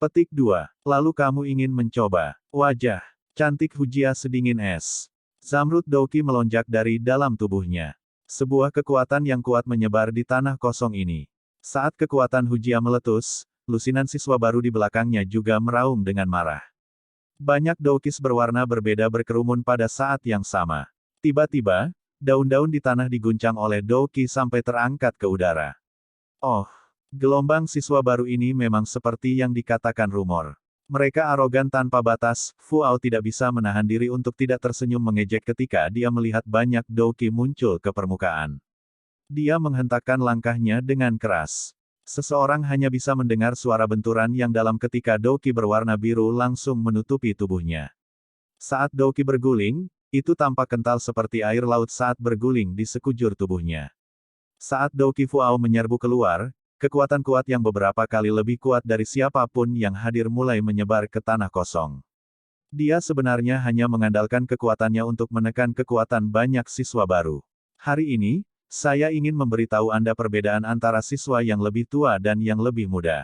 Petik 2. Lalu kamu ingin mencoba. Wajah cantik Hujia sedingin es. Zamrud Douki melonjak dari dalam tubuhnya. Sebuah kekuatan yang kuat menyebar di tanah kosong ini. Saat kekuatan Hujia meletus, lusinan siswa baru di belakangnya juga meraung dengan marah. Banyak Doukis berwarna berbeda berkerumun pada saat yang sama. Tiba-tiba, daun-daun di tanah diguncang oleh Douki sampai terangkat ke udara. Oh, gelombang siswa baru ini memang seperti yang dikatakan rumor. Mereka arogan tanpa batas, Fu Ao tidak bisa menahan diri untuk tidak tersenyum mengejek ketika dia melihat banyak Douki muncul ke permukaan. Dia menghentakkan langkahnya dengan keras. Seseorang hanya bisa mendengar suara benturan yang dalam ketika Douki berwarna biru langsung menutupi tubuhnya. Saat Douki berguling, itu tampak kental seperti air laut saat berguling di sekujur tubuhnya. Saat Douki Fu Ao menyerbu keluar, kekuatan kuat yang beberapa kali lebih kuat dari siapapun yang hadir mulai menyebar ke tanah kosong. Dia sebenarnya hanya mengandalkan kekuatannya untuk menekan kekuatan banyak siswa baru. Hari ini, saya ingin memberitahu Anda perbedaan antara siswa yang lebih tua dan yang lebih muda.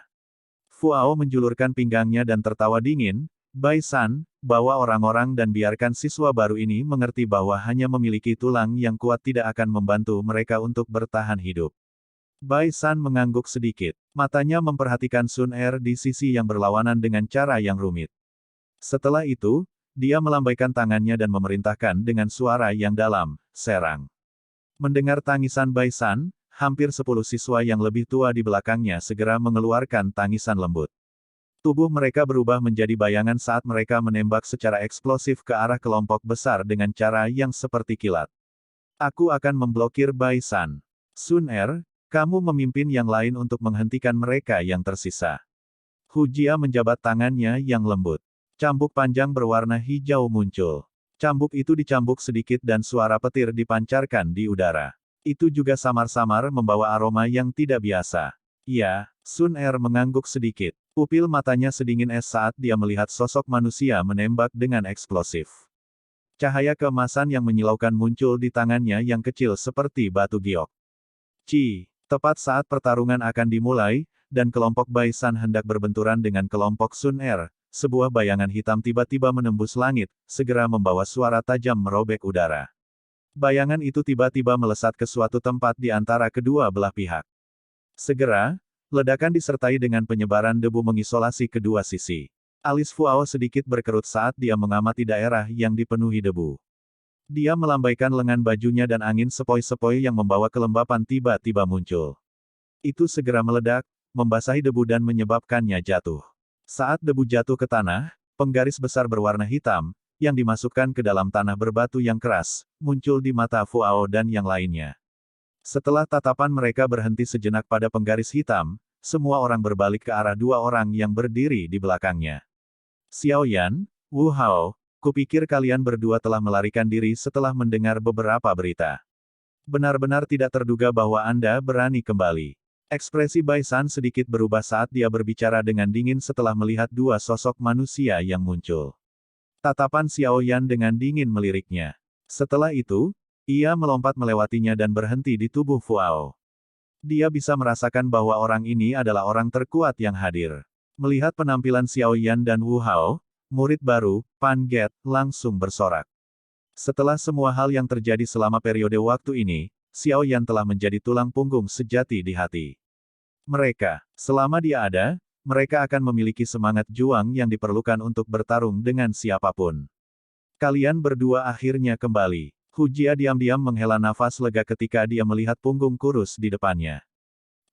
Fu Ao menjulurkan pinggangnya dan tertawa dingin, Bai San, bawa orang-orang dan biarkan siswa baru ini mengerti bahwa hanya memiliki tulang yang kuat tidak akan membantu mereka untuk bertahan hidup. Bai San mengangguk sedikit. Matanya memperhatikan Sun Er di sisi yang berlawanan dengan cara yang rumit. Setelah itu, dia melambaikan tangannya dan memerintahkan dengan suara yang dalam, serang. Mendengar tangisan Bai San, hampir 10 siswa yang lebih tua di belakangnya segera mengeluarkan tangisan lembut. Tubuh mereka berubah menjadi bayangan saat mereka menembak secara eksplosif ke arah kelompok besar dengan cara yang seperti kilat. Aku akan memblokir Bai San. Sun Er, kamu memimpin yang lain untuk menghentikan mereka yang tersisa. Hujia menjabat tangannya yang lembut. Cambuk panjang berwarna hijau muncul. Cambuk itu dicambuk sedikit dan suara petir dipancarkan di udara. Itu juga samar-samar membawa aroma yang tidak biasa. Ya, Sun Er mengangguk sedikit. Pupil matanya sedingin es saat dia melihat sosok manusia menembak dengan eksplosif. Cahaya keemasan yang menyilaukan muncul di tangannya yang kecil seperti batu giok. Tepat saat pertarungan akan dimulai, dan kelompok Baisan hendak berbenturan dengan kelompok Sun Er, sebuah bayangan hitam tiba-tiba menembus langit, segera membawa suara tajam merobek udara. Bayangan itu tiba-tiba melesat ke suatu tempat di antara kedua belah pihak. Segera, ledakan disertai dengan penyebaran debu mengisolasi kedua sisi. Alis Fuao sedikit berkerut saat dia mengamati daerah yang dipenuhi debu. Dia melambaikan lengan bajunya dan angin sepoi-sepoi yang membawa kelembapan tiba-tiba muncul. Itu segera meledak, membasahi debu dan menyebabkannya jatuh. Saat debu jatuh ke tanah, penggaris besar berwarna hitam, yang dimasukkan ke dalam tanah berbatu yang keras, muncul di mata Fuao dan yang lainnya. Setelah tatapan mereka berhenti sejenak pada penggaris hitam, semua orang berbalik ke arah dua orang yang berdiri di belakangnya. Xiao Yan, Wu Hao, kupikir kalian berdua telah melarikan diri setelah mendengar beberapa berita. Benar-benar tidak terduga bahwa Anda berani kembali. Ekspresi Bai San sedikit berubah saat dia berbicara dengan dingin setelah melihat dua sosok manusia yang muncul. Tatapan Xiao Yan dengan dingin meliriknya. Setelah itu, ia melompat melewatinya dan berhenti di tubuh Fuao. Dia bisa merasakan bahwa orang ini adalah orang terkuat yang hadir. Melihat penampilan Xiao Yan dan Wu Hao, murid baru, Pan Get, langsung bersorak. Setelah semua hal yang terjadi selama periode waktu ini, Xiao Yan telah menjadi tulang punggung sejati di hati. Selama dia ada, mereka akan memiliki semangat juang yang diperlukan untuk bertarung dengan siapapun. Kalian berdua akhirnya kembali. Hu Jia diam-diam menghela nafas lega ketika dia melihat punggung kurus di depannya.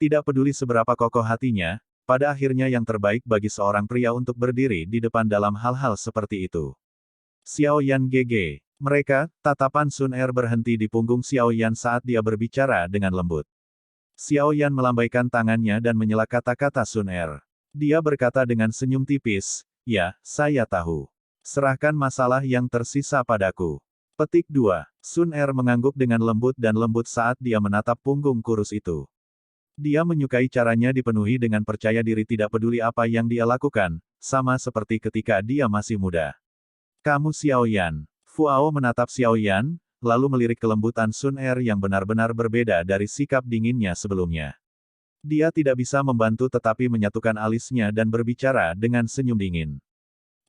Tidak peduli seberapa kokoh hatinya, pada akhirnya yang terbaik bagi seorang pria untuk berdiri di depan dalam hal-hal seperti itu. Xiao Yan GG. Tatapan Sun Er berhenti di punggung Xiao Yan saat dia berbicara dengan lembut. Xiao Yan melambaikan tangannya dan menyela kata-kata Sun Er. Dia berkata dengan senyum tipis, "Ya, saya tahu. Serahkan masalah yang tersisa padaku." Petik 2. Sun Er mengangguk dengan lembut dan lembut saat dia menatap punggung kurus itu. Dia menyukai caranya dipenuhi dengan percaya diri tidak peduli apa yang dia lakukan, sama seperti ketika dia masih muda. Kamu Xiao Yan. Fuao menatap Xiao Yan, lalu melirik kelembutan Sun Er yang benar-benar berbeda dari sikap dinginnya sebelumnya. Dia tidak bisa membantu tetapi menyatukan alisnya dan berbicara dengan senyum dingin.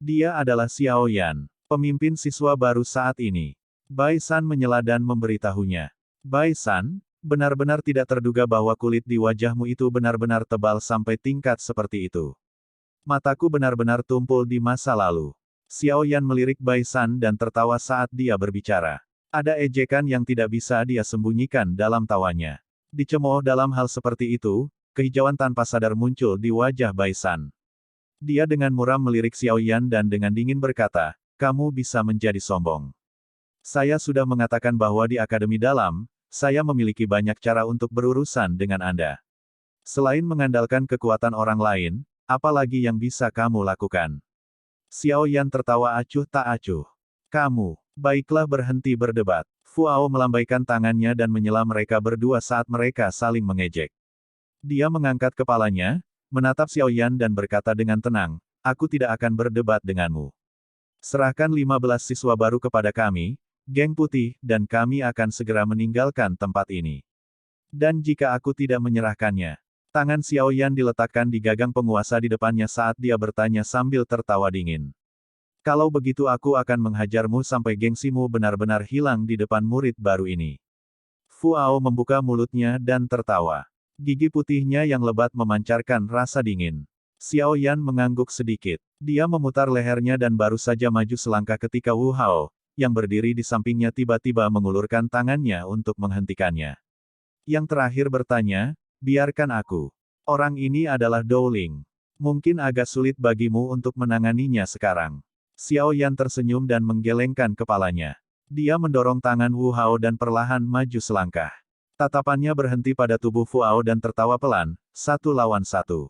Dia adalah Xiao Yan, pemimpin siswa baru saat ini. Bai San menyela dan memberitahunya. Bai San, benar-benar tidak terduga bahwa kulit di wajahmu itu benar-benar tebal sampai tingkat seperti itu. Mataku benar-benar tumpul di masa lalu. Xiao Yan melirik Bai San dan tertawa saat dia berbicara. Ada ejekan yang tidak bisa dia sembunyikan dalam tawanya. Dicemooh dalam hal seperti itu, kehijauan tanpa sadar muncul di wajah Bai San. Dia dengan muram melirik Xiao Yan dan dengan dingin berkata, "Kamu bisa menjadi sombong. Saya sudah mengatakan bahwa di Akademi Dalam, saya memiliki banyak cara untuk berurusan dengan Anda. Selain mengandalkan kekuatan orang lain, apalagi yang bisa kamu lakukan?" Xiao Yan tertawa acuh tak acuh. "Kamu, baiklah berhenti berdebat." Fuao melambaikan tangannya dan menyela mereka berdua saat mereka saling mengejek. Dia mengangkat kepalanya, menatap Xiao Yan dan berkata dengan tenang, "Aku tidak akan berdebat denganmu. Serahkan 15 siswa baru kepada kami, geng putih, dan kami akan segera meninggalkan tempat ini. Dan jika aku tidak menyerahkannya." Tangan Xiao Yan diletakkan di gagang penguasa di depannya saat dia bertanya sambil tertawa dingin. "Kalau begitu aku akan menghajarmu sampai gengsimu benar-benar hilang di depan murid baru ini." Fuao membuka mulutnya dan tertawa. Gigi putihnya yang lebat memancarkan rasa dingin. Xiao Yan mengangguk sedikit. Dia memutar lehernya dan baru saja maju selangkah ketika Wu Hao, yang berdiri di sampingnya tiba-tiba mengulurkan tangannya untuk menghentikannya. Yang terakhir bertanya, "Biarkan aku. Orang ini adalah Dowling. Mungkin agak sulit bagimu untuk menanganinya sekarang." Xiao Yan tersenyum dan menggelengkan kepalanya. Dia mendorong tangan Wu Hao dan perlahan maju selangkah. Tatapannya berhenti pada tubuh Fuao dan tertawa pelan, 1 lawan 1.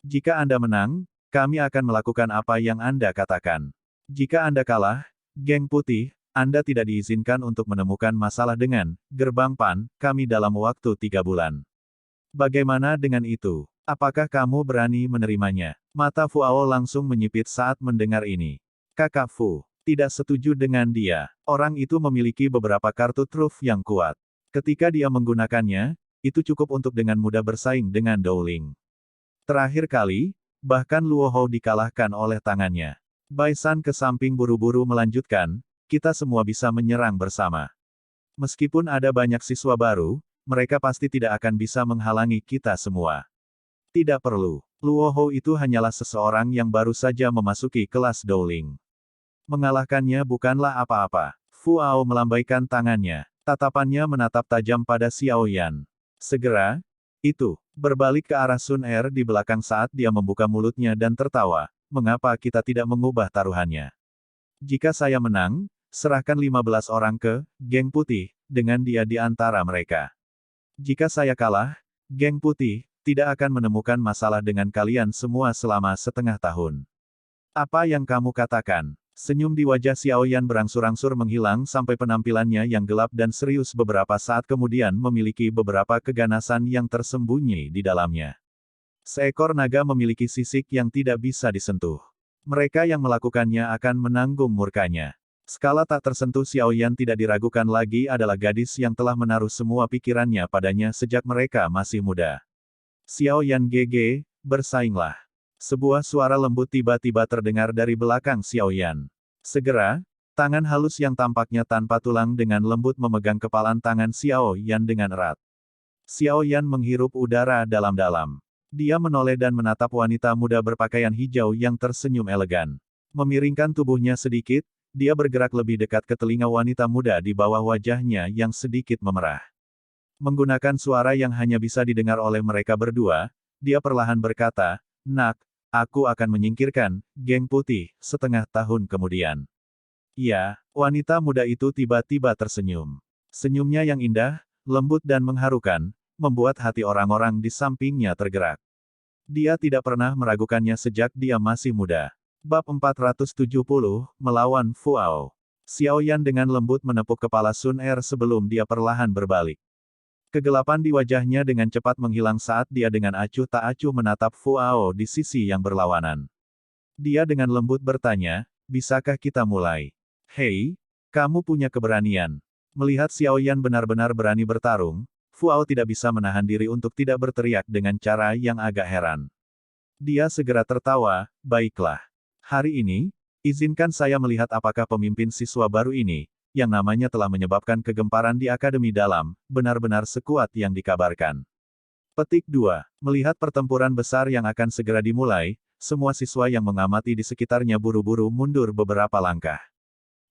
"Jika Anda menang, kami akan melakukan apa yang Anda katakan. Jika Anda kalah, geng putih, Anda tidak diizinkan untuk menemukan masalah dengan gerbang PAN kami dalam waktu 3 bulan. Bagaimana dengan itu? Apakah kamu berani menerimanya? Mata Fuao langsung menyipit saat mendengar ini. Kakak Fu tidak setuju dengan dia. Orang itu memiliki beberapa kartu truf yang kuat. Ketika dia menggunakannya, itu cukup untuk dengan mudah bersaing dengan Dowling. Terakhir kali, bahkan Luo Hou dikalahkan oleh tangannya. Bai San ke samping buru-buru melanjutkan, kita semua bisa menyerang bersama. Meskipun ada banyak siswa baru, mereka pasti tidak akan bisa menghalangi kita semua. Tidak perlu. Luo Hou itu hanyalah seseorang yang baru saja memasuki kelas Dowling. Mengalahkannya bukanlah apa-apa. Fu Ao melambaikan tangannya. Tatapannya menatap tajam pada Xiao Yan. Segera, itu berbalik ke arah Sun Er di belakang saat dia membuka mulutnya dan tertawa. Mengapa kita tidak mengubah taruhannya? Jika saya menang, serahkan 15 orang ke geng putih, dengan dia di antara mereka. Jika saya kalah, geng putih tidak akan menemukan masalah dengan kalian semua selama setengah tahun. Apa yang kamu katakan? Senyum di wajah Xiao Yan berangsur-angsur menghilang sampai penampilannya yang gelap dan serius beberapa saat kemudian memiliki beberapa keganasan yang tersembunyi di dalamnya. Seekor naga memiliki sisik yang tidak bisa disentuh. Mereka yang melakukannya akan menanggung murkanya. Skala tak tersentuh Xiao Yan tidak diragukan lagi adalah gadis yang telah menaruh semua pikirannya padanya sejak mereka masih muda. Xiao Yan GG, bersainglah. Sebuah suara lembut tiba-tiba terdengar dari belakang Xiao Yan. Segera, tangan halus yang tampaknya tanpa tulang dengan lembut memegang kepalan tangan Xiao Yan dengan erat. Xiao Yan menghirup udara dalam-dalam. Dia menoleh dan menatap wanita muda berpakaian hijau yang tersenyum elegan. Memiringkan tubuhnya sedikit, dia bergerak lebih dekat ke telinga wanita muda di bawah wajahnya yang sedikit memerah. Menggunakan suara yang hanya bisa didengar oleh mereka berdua, dia perlahan berkata, "Nak, aku akan menyingkirkan geng putih setengah tahun kemudian." Iya, wanita muda itu tiba-tiba tersenyum. Senyumnya yang indah, lembut dan mengharukan, membuat hati orang-orang di sampingnya tergerak. Dia tidak pernah meragukannya sejak dia masih muda. Bab 470, melawan Fu Ao. Xiao Yan dengan lembut menepuk kepala Sun Er sebelum dia perlahan berbalik. Kegelapan di wajahnya dengan cepat menghilang saat dia dengan acuh tak acuh menatap Fu Ao di sisi yang berlawanan. Dia dengan lembut bertanya, bisakah kita mulai? Hei, kamu punya keberanian. Melihat Xiao Yan benar-benar berani bertarung, Fu Ao tidak bisa menahan diri untuk tidak berteriak dengan cara yang agak heran. Dia segera tertawa, baiklah. Hari ini, izinkan saya melihat apakah pemimpin siswa baru ini, yang namanya telah menyebabkan kegemparan di Akademi Dalam, benar-benar sekuat yang dikabarkan. Petik 2. Melihat pertempuran besar yang akan segera dimulai, semua siswa yang mengamati di sekitarnya buru-buru mundur beberapa langkah.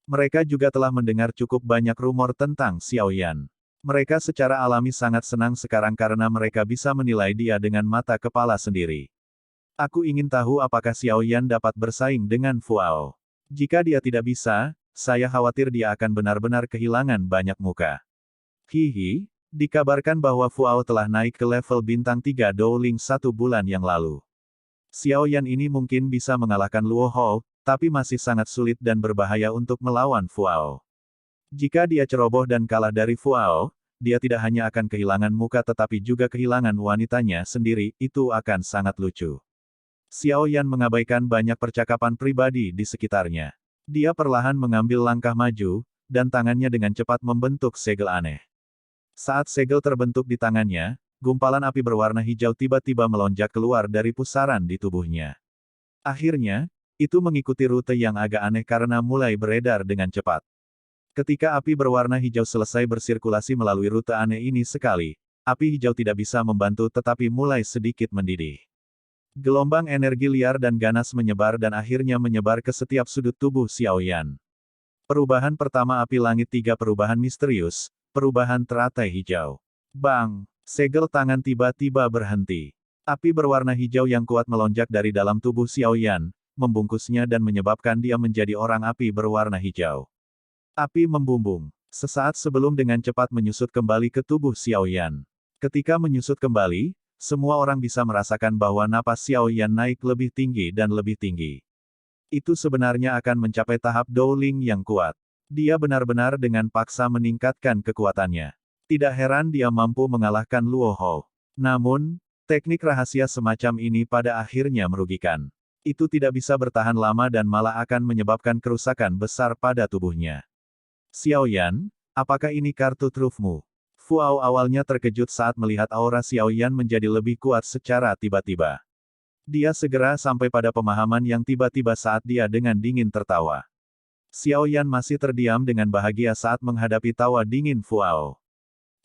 Mereka juga telah mendengar cukup banyak rumor tentang Xiao Yan. Mereka secara alami sangat senang sekarang karena mereka bisa menilai dia dengan mata kepala sendiri. Aku ingin tahu apakah Xiao Yan dapat bersaing dengan Fu Ao. Jika dia tidak bisa, saya khawatir dia akan benar-benar kehilangan banyak muka. Hihi, dikabarkan bahwa Fu Ao telah naik ke level bintang 3 Dowling 1 bulan yang lalu. Xiao Yan ini mungkin bisa mengalahkan Luo Hou, tapi masih sangat sulit dan berbahaya untuk melawan Fu Ao. Jika dia ceroboh dan kalah dari Fu Ao, dia tidak hanya akan kehilangan muka tetapi juga kehilangan wanitanya sendiri, itu akan sangat lucu. Xiao Yan mengabaikan banyak percakapan pribadi di sekitarnya. Dia perlahan mengambil langkah maju, dan tangannya dengan cepat membentuk segel aneh. Saat segel terbentuk di tangannya, gumpalan api berwarna hijau tiba-tiba melonjak keluar dari pusaran di tubuhnya. Akhirnya, itu mengikuti rute yang agak aneh karena mulai beredar dengan cepat. Ketika api berwarna hijau selesai bersirkulasi melalui rute aneh ini sekali, api hijau tidak bisa membantu tetapi mulai sedikit mendidih. Gelombang energi liar dan ganas menyebar dan akhirnya menyebar ke setiap sudut tubuh Xiao Yan. Perubahan pertama api langit 3 perubahan misterius, perubahan teratai hijau. Bang! Segel tangan tiba-tiba berhenti. Api berwarna hijau yang kuat melonjak dari dalam tubuh Xiao Yan, membungkusnya dan menyebabkan dia menjadi orang api berwarna hijau. Api membumbung. Sesaat sebelum dengan cepat menyusut kembali ke tubuh Xiao Yan. Ketika menyusut kembali, semua orang bisa merasakan bahwa napas Xiao Yan naik lebih tinggi dan lebih tinggi. Itu sebenarnya akan mencapai tahap Dowling yang kuat. Dia benar-benar dengan paksa meningkatkan kekuatannya. Tidak heran dia mampu mengalahkan Luo Hao. Namun, teknik rahasia semacam ini pada akhirnya merugikan. Itu tidak bisa bertahan lama dan malah akan menyebabkan kerusakan besar pada tubuhnya. Xiao Yan, apakah ini kartu trufmu? Fu Ao awalnya terkejut saat melihat aura Xiao Yan menjadi lebih kuat secara tiba-tiba. Dia segera sampai pada pemahaman yang tiba-tiba saat dia dengan dingin tertawa. Xiao Yan masih terdiam dengan bahagia saat menghadapi tawa dingin Fu Ao.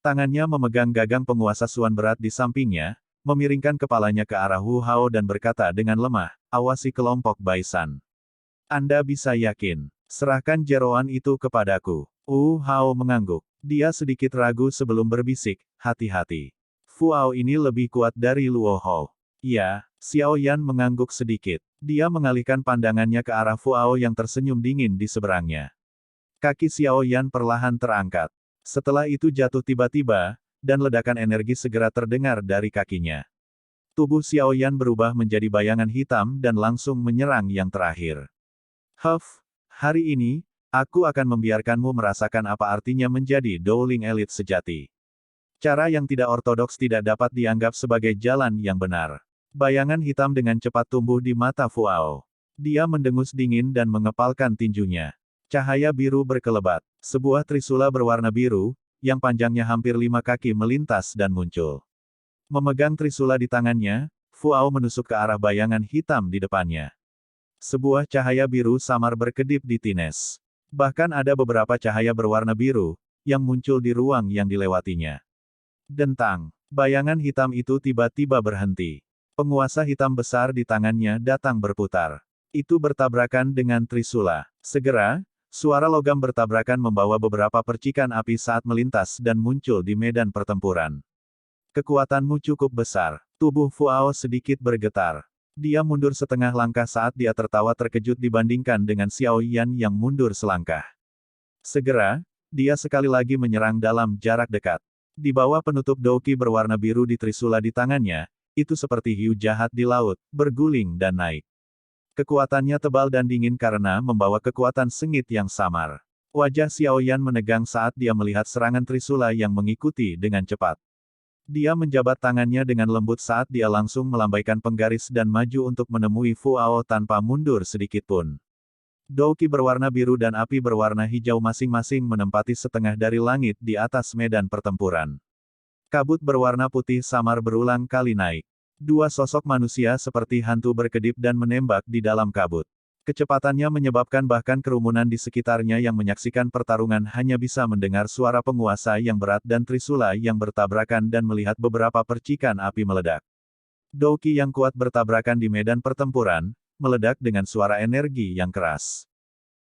Tangannya memegang gagang penguasa Suan berat di sampingnya, memiringkan kepalanya ke arah Wu Hao dan berkata dengan lemah, awasi kelompok Baisan. Anda bisa yakin. Serahkan jeroan itu kepadaku. Wu Hao mengangguk. Dia sedikit ragu sebelum berbisik, hati-hati. Fu Ao ini lebih kuat dari Luo Hao. Ya, Xiao Yan mengangguk sedikit. Dia mengalihkan pandangannya ke arah Fu Ao yang tersenyum dingin di seberangnya. Kaki Xiao Yan perlahan terangkat. Setelah itu jatuh tiba-tiba, dan ledakan energi segera terdengar dari kakinya. Tubuh Xiao Yan berubah menjadi bayangan hitam dan langsung menyerang yang terakhir. Huff, hari ini, aku akan membiarkanmu merasakan apa artinya menjadi Dowling Elite sejati. Cara yang tidak ortodoks tidak dapat dianggap sebagai jalan yang benar. Bayangan hitam dengan cepat tumbuh di mata Fu Ao. Dia mendengus dingin dan mengepalkan tinjunya. Cahaya biru berkelebat. Sebuah trisula berwarna biru, yang panjangnya hampir 5 kaki melintas dan muncul. Memegang trisula di tangannya, Fu Ao menusuk ke arah bayangan hitam di depannya. Sebuah cahaya biru samar berkedip di Tines. Bahkan ada beberapa cahaya berwarna biru, yang muncul di ruang yang dilewatinya. Dentang. Bayangan hitam itu tiba-tiba berhenti. Penguasa hitam besar di tangannya datang berputar. Itu bertabrakan dengan trisula. Segera, suara logam bertabrakan membawa beberapa percikan api saat melintas dan muncul di medan pertempuran. Kekuatanmu cukup besar. Tubuh Fu Ao sedikit bergetar. Dia mundur setengah langkah saat dia tertawa terkejut dibandingkan dengan Xiao Yan yang mundur selangkah. Segera, dia sekali lagi menyerang dalam jarak dekat. Di bawah penutup douki berwarna biru di trisula di tangannya, itu seperti hiu jahat di laut, berguling dan naik. Kekuatannya tebal dan dingin karena membawa kekuatan sengit yang samar. Wajah Xiao Yan menegang saat dia melihat serangan trisula yang mengikuti dengan cepat. Dia menjabat tangannya dengan lembut saat dia langsung melambaikan penggaris dan maju untuk menemui Fu Ao tanpa mundur sedikitpun. Douki berwarna biru dan api berwarna hijau masing-masing menempati setengah dari langit di atas medan pertempuran. Kabut berwarna putih samar berulang kali naik. Dua sosok manusia seperti hantu berkedip dan menembak di dalam kabut. Kecepatannya menyebabkan bahkan kerumunan di sekitarnya yang menyaksikan pertarungan hanya bisa mendengar suara penguasa yang berat dan trisula yang bertabrakan dan melihat beberapa percikan api meledak. Douki yang kuat bertabrakan di medan pertempuran, meledak dengan suara energi yang keras.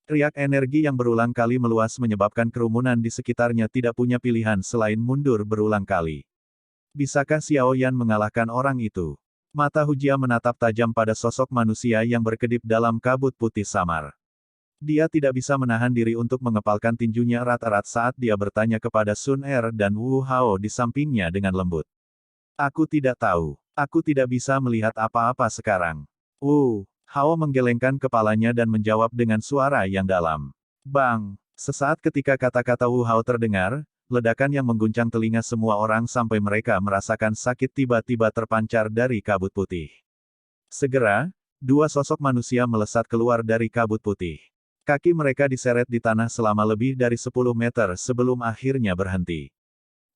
Riak energi yang berulang kali meluas menyebabkan kerumunan di sekitarnya tidak punya pilihan selain mundur berulang kali. Bisakah Xiao Yan mengalahkan orang itu? Mata Hujia menatap tajam pada sosok manusia yang berkedip dalam kabut putih samar. Dia tidak bisa menahan diri untuk mengepalkan tinjunya erat-erat saat dia bertanya kepada Sun Er dan Wu Hao di sampingnya dengan lembut. Aku tidak tahu. Aku tidak bisa melihat apa-apa sekarang. Hao menggelengkan kepalanya dan menjawab dengan suara yang dalam. Bang! Sesaat ketika kata-kata Wu Hao terdengar, ledakan yang mengguncang telinga semua orang sampai mereka merasakan sakit tiba-tiba terpancar dari kabut putih. Segera, dua sosok manusia melesat keluar dari kabut putih. Kaki mereka diseret di tanah selama lebih dari 10 meter sebelum akhirnya berhenti.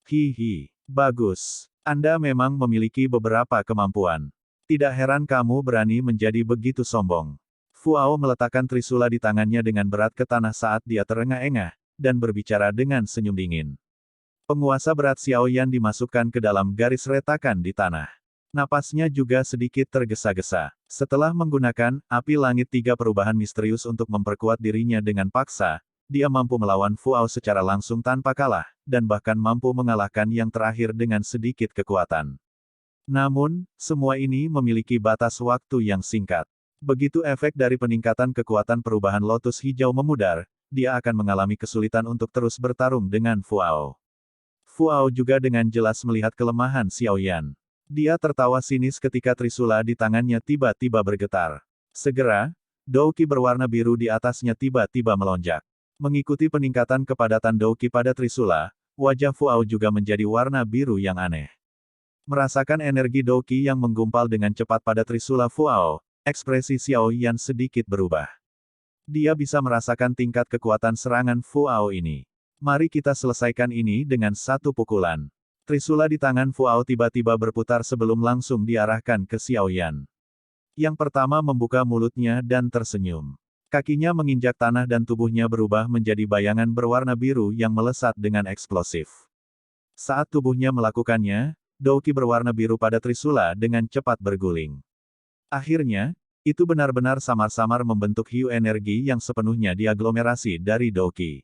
Hihi, bagus. Anda memang memiliki beberapa kemampuan. Tidak heran kamu berani menjadi begitu sombong. Fu Ao meletakkan trisula di tangannya dengan berat ke tanah saat dia terengah-engah, dan berbicara dengan senyum dingin. Penguasa berat Xiao Yan dimasukkan ke dalam garis retakan di tanah. Napasnya juga sedikit tergesa-gesa. Setelah menggunakan api langit tiga perubahan misterius untuk memperkuat dirinya dengan paksa, dia mampu melawan Fu Ao secara langsung tanpa kalah, dan bahkan mampu mengalahkan yang terakhir dengan sedikit kekuatan. Namun, semua ini memiliki batas waktu yang singkat. Begitu efek dari peningkatan kekuatan perubahan lotus hijau memudar, dia akan mengalami kesulitan untuk terus bertarung dengan Fu Ao. Fu Ao juga dengan jelas melihat kelemahan Xiao Yan. Dia tertawa sinis ketika trisula di tangannya tiba-tiba bergetar. Segera, douki berwarna biru di atasnya tiba-tiba melonjak. Mengikuti peningkatan kepadatan Douqi pada Trisula, wajah Fuao juga menjadi warna biru yang aneh. Merasakan energi Douqi yang menggumpal dengan cepat pada Trisula Fuao, ekspresi Xiao Yan sedikit berubah. Dia bisa merasakan tingkat kekuatan serangan Fuao ini. Mari kita selesaikan ini dengan satu pukulan. Trisula di tangan Fuao tiba-tiba berputar sebelum langsung diarahkan ke Xiao Yan. Yang pertama membuka mulutnya dan tersenyum. Kakinya menginjak tanah dan tubuhnya berubah menjadi bayangan berwarna biru yang melesat dengan eksplosif. Saat tubuhnya melakukannya, Douqi berwarna biru pada Trisula dengan cepat berguling. Akhirnya, itu benar-benar samar-samar membentuk hiu energi yang sepenuhnya diaglomerasi dari Douqi.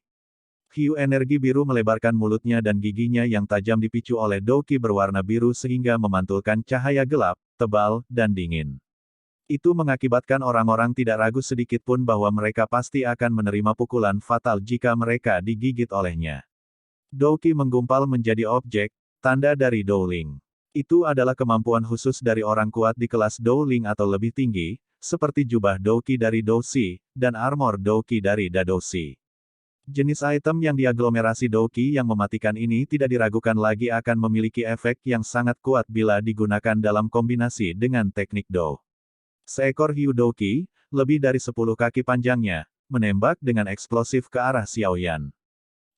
Hiu energi biru melebarkan mulutnya dan giginya yang tajam dipicu oleh Douqi berwarna biru sehingga memantulkan cahaya gelap, tebal, dan dingin. Itu mengakibatkan orang-orang tidak ragu sedikit pun bahwa mereka pasti akan menerima pukulan fatal jika mereka digigit olehnya. Douqi menggumpal menjadi objek, tanda dari Dowling. Itu adalah kemampuan khusus dari orang kuat di kelas Dowling atau lebih tinggi, seperti jubah Douqi dari Douxi, dan armor Douqi dari Dadouxi. Jenis item yang diaglomerasi Douqi yang mematikan ini tidak diragukan lagi akan memiliki efek yang sangat kuat bila digunakan dalam kombinasi dengan teknik Dou. Seekor hiu Douqi, lebih dari 10 kaki panjangnya, menembak dengan eksplosif ke arah Xiao Yan.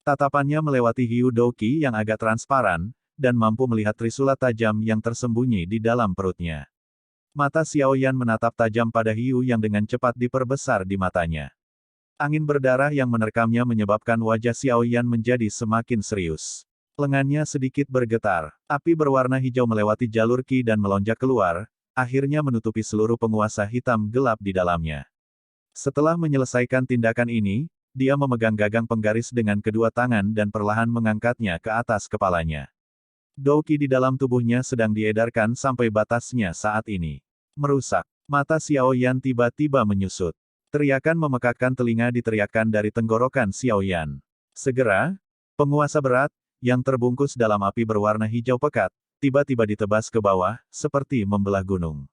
Tatapannya melewati hiu Douqi yang agak transparan, dan mampu melihat trisula tajam yang tersembunyi di dalam perutnya. Mata Xiao Yan menatap tajam pada hiu yang dengan cepat diperbesar di matanya. Angin berdarah yang menerkamnya menyebabkan wajah Xiao Yan menjadi semakin serius. Lengannya sedikit bergetar, api berwarna hijau melewati jalur Qi dan melonjak keluar, akhirnya menutupi seluruh penguasa hitam gelap di dalamnya. Setelah menyelesaikan tindakan ini, dia memegang gagang penggaris dengan kedua tangan dan perlahan mengangkatnya ke atas kepalanya. Douqi di dalam tubuhnya sedang diedarkan sampai batasnya saat ini. Merusak. Mata Xiao Yan tiba-tiba menyusut. Teriakan memekakkan telinga diteriakkan dari tenggorokan Xiao Yan. Segera, penguasa berat, yang terbungkus dalam api berwarna hijau pekat, tiba-tiba ditebas ke bawah, seperti membelah gunung.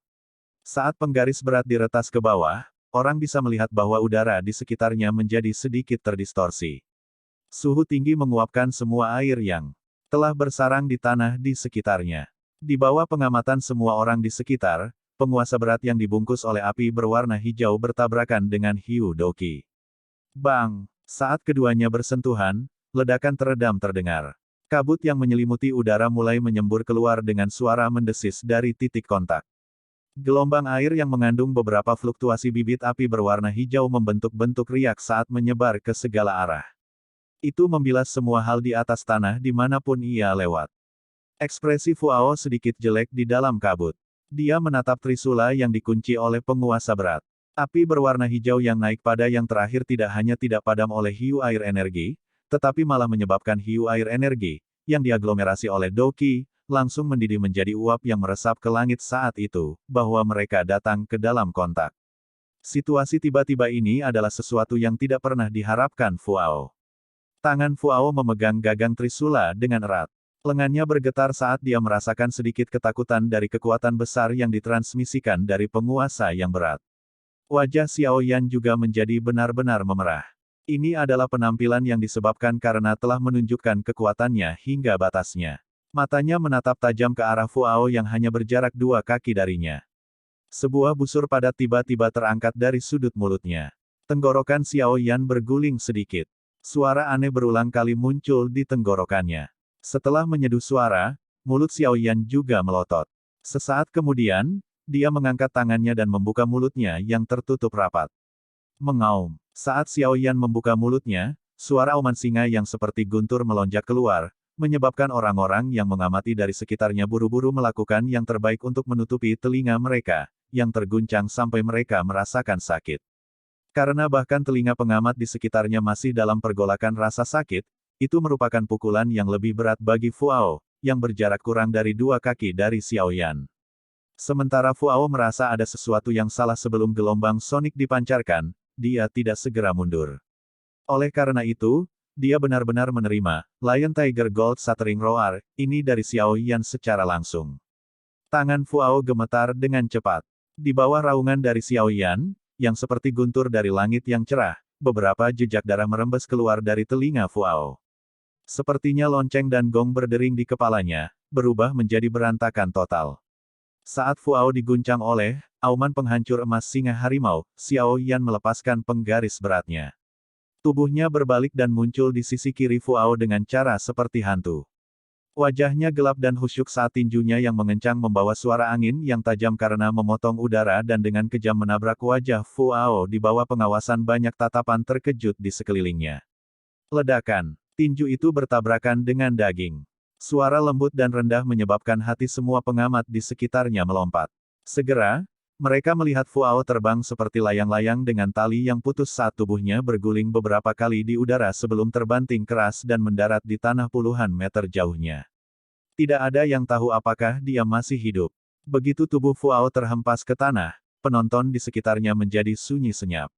Saat penggaris berat diretas ke bawah, orang bisa melihat bahwa udara di sekitarnya menjadi sedikit terdistorsi. Suhu tinggi menguapkan semua air yang telah bersarang di tanah di sekitarnya. Di bawah pengamatan semua orang di sekitar, penguasa berat yang dibungkus oleh api berwarna hijau bertabrakan dengan hiu Douqi. Bang! Saat keduanya bersentuhan, ledakan teredam terdengar. Kabut yang menyelimuti udara mulai menyembur keluar dengan suara mendesis dari titik kontak. Gelombang air yang mengandung beberapa fluktuasi bibit api berwarna hijau membentuk bentuk riak saat menyebar ke segala arah. Itu membilas semua hal di atas tanah dimanapun ia lewat. Ekspresi Fuao sedikit jelek di dalam kabut. Dia menatap trisula yang dikunci oleh penguasa berat. Api berwarna hijau yang naik pada yang terakhir tidak hanya tidak padam oleh hiu air energi, tetapi malah menyebabkan hiu air energi, yang diaglomerasi oleh Douqi, langsung mendidih menjadi uap yang meresap ke langit saat itu, bahwa mereka datang ke dalam kontak. Situasi tiba-tiba ini adalah sesuatu yang tidak pernah diharapkan Fuao. Tangan Fuao memegang gagang trisula dengan erat. Lengannya bergetar saat dia merasakan sedikit ketakutan dari kekuatan besar yang ditransmisikan dari penguasa yang berat. Wajah Xiao Yan juga menjadi benar-benar memerah. Ini adalah penampilan yang disebabkan karena telah menunjukkan kekuatannya hingga batasnya. Matanya menatap tajam ke arah Fuao yang hanya berjarak 2 kaki darinya. Sebuah busur padat tiba-tiba terangkat dari sudut mulutnya. Tenggorokan Xiao Yan berguling sedikit. Suara aneh berulang kali muncul di tenggorokannya. Setelah menyeduh suara, mulut Xiao Yan juga melotot. Sesaat kemudian, dia mengangkat tangannya dan membuka mulutnya yang tertutup rapat. Mengaum. Saat Xiao Yan membuka mulutnya, suara auman singa yang seperti guntur melonjak keluar, menyebabkan orang-orang yang mengamati dari sekitarnya buru-buru melakukan yang terbaik untuk menutupi telinga mereka, yang terguncang sampai mereka merasakan sakit. Karena bahkan telinga pengamat di sekitarnya masih dalam pergolakan rasa sakit, itu merupakan pukulan yang lebih berat bagi Fuao, yang berjarak kurang dari 2 kaki dari Xiao Yan. Sementara Fuao merasa ada sesuatu yang salah sebelum gelombang sonik dipancarkan, dia tidak segera mundur. Oleh karena itu, dia benar-benar menerima Lion Tiger Gold Shattering Roar ini dari Xiao Yan secara langsung. Tangan Fuao gemetar dengan cepat. Di bawah raungan dari Xiao Yan, yang seperti guntur dari langit yang cerah, beberapa jejak darah merembes keluar dari telinga Fuao. Sepertinya lonceng dan gong berdering di kepalanya, berubah menjadi berantakan total. Saat Fuao diguncang oleh auman penghancur emas singa harimau, Xiao Yan melepaskan penggaris beratnya. Tubuhnya berbalik dan muncul di sisi kiri Fuao dengan cara seperti hantu. Wajahnya gelap dan khusyuk saat tinjunya yang mengencang membawa suara angin yang tajam karena memotong udara dan dengan kejam menabrak wajah Fuao di bawah pengawasan banyak tatapan terkejut di sekelilingnya. Ledakan. Tinju itu bertabrakan dengan daging. Suara lembut dan rendah menyebabkan hati semua pengamat di sekitarnya melompat. Segera, mereka melihat Fuao terbang seperti layang-layang dengan tali yang putus saat tubuhnya berguling beberapa kali di udara sebelum terbanting keras dan mendarat di tanah puluhan meter jauhnya. Tidak ada yang tahu apakah dia masih hidup. Begitu tubuh Fuao terhempas ke tanah, penonton di sekitarnya menjadi sunyi senyap.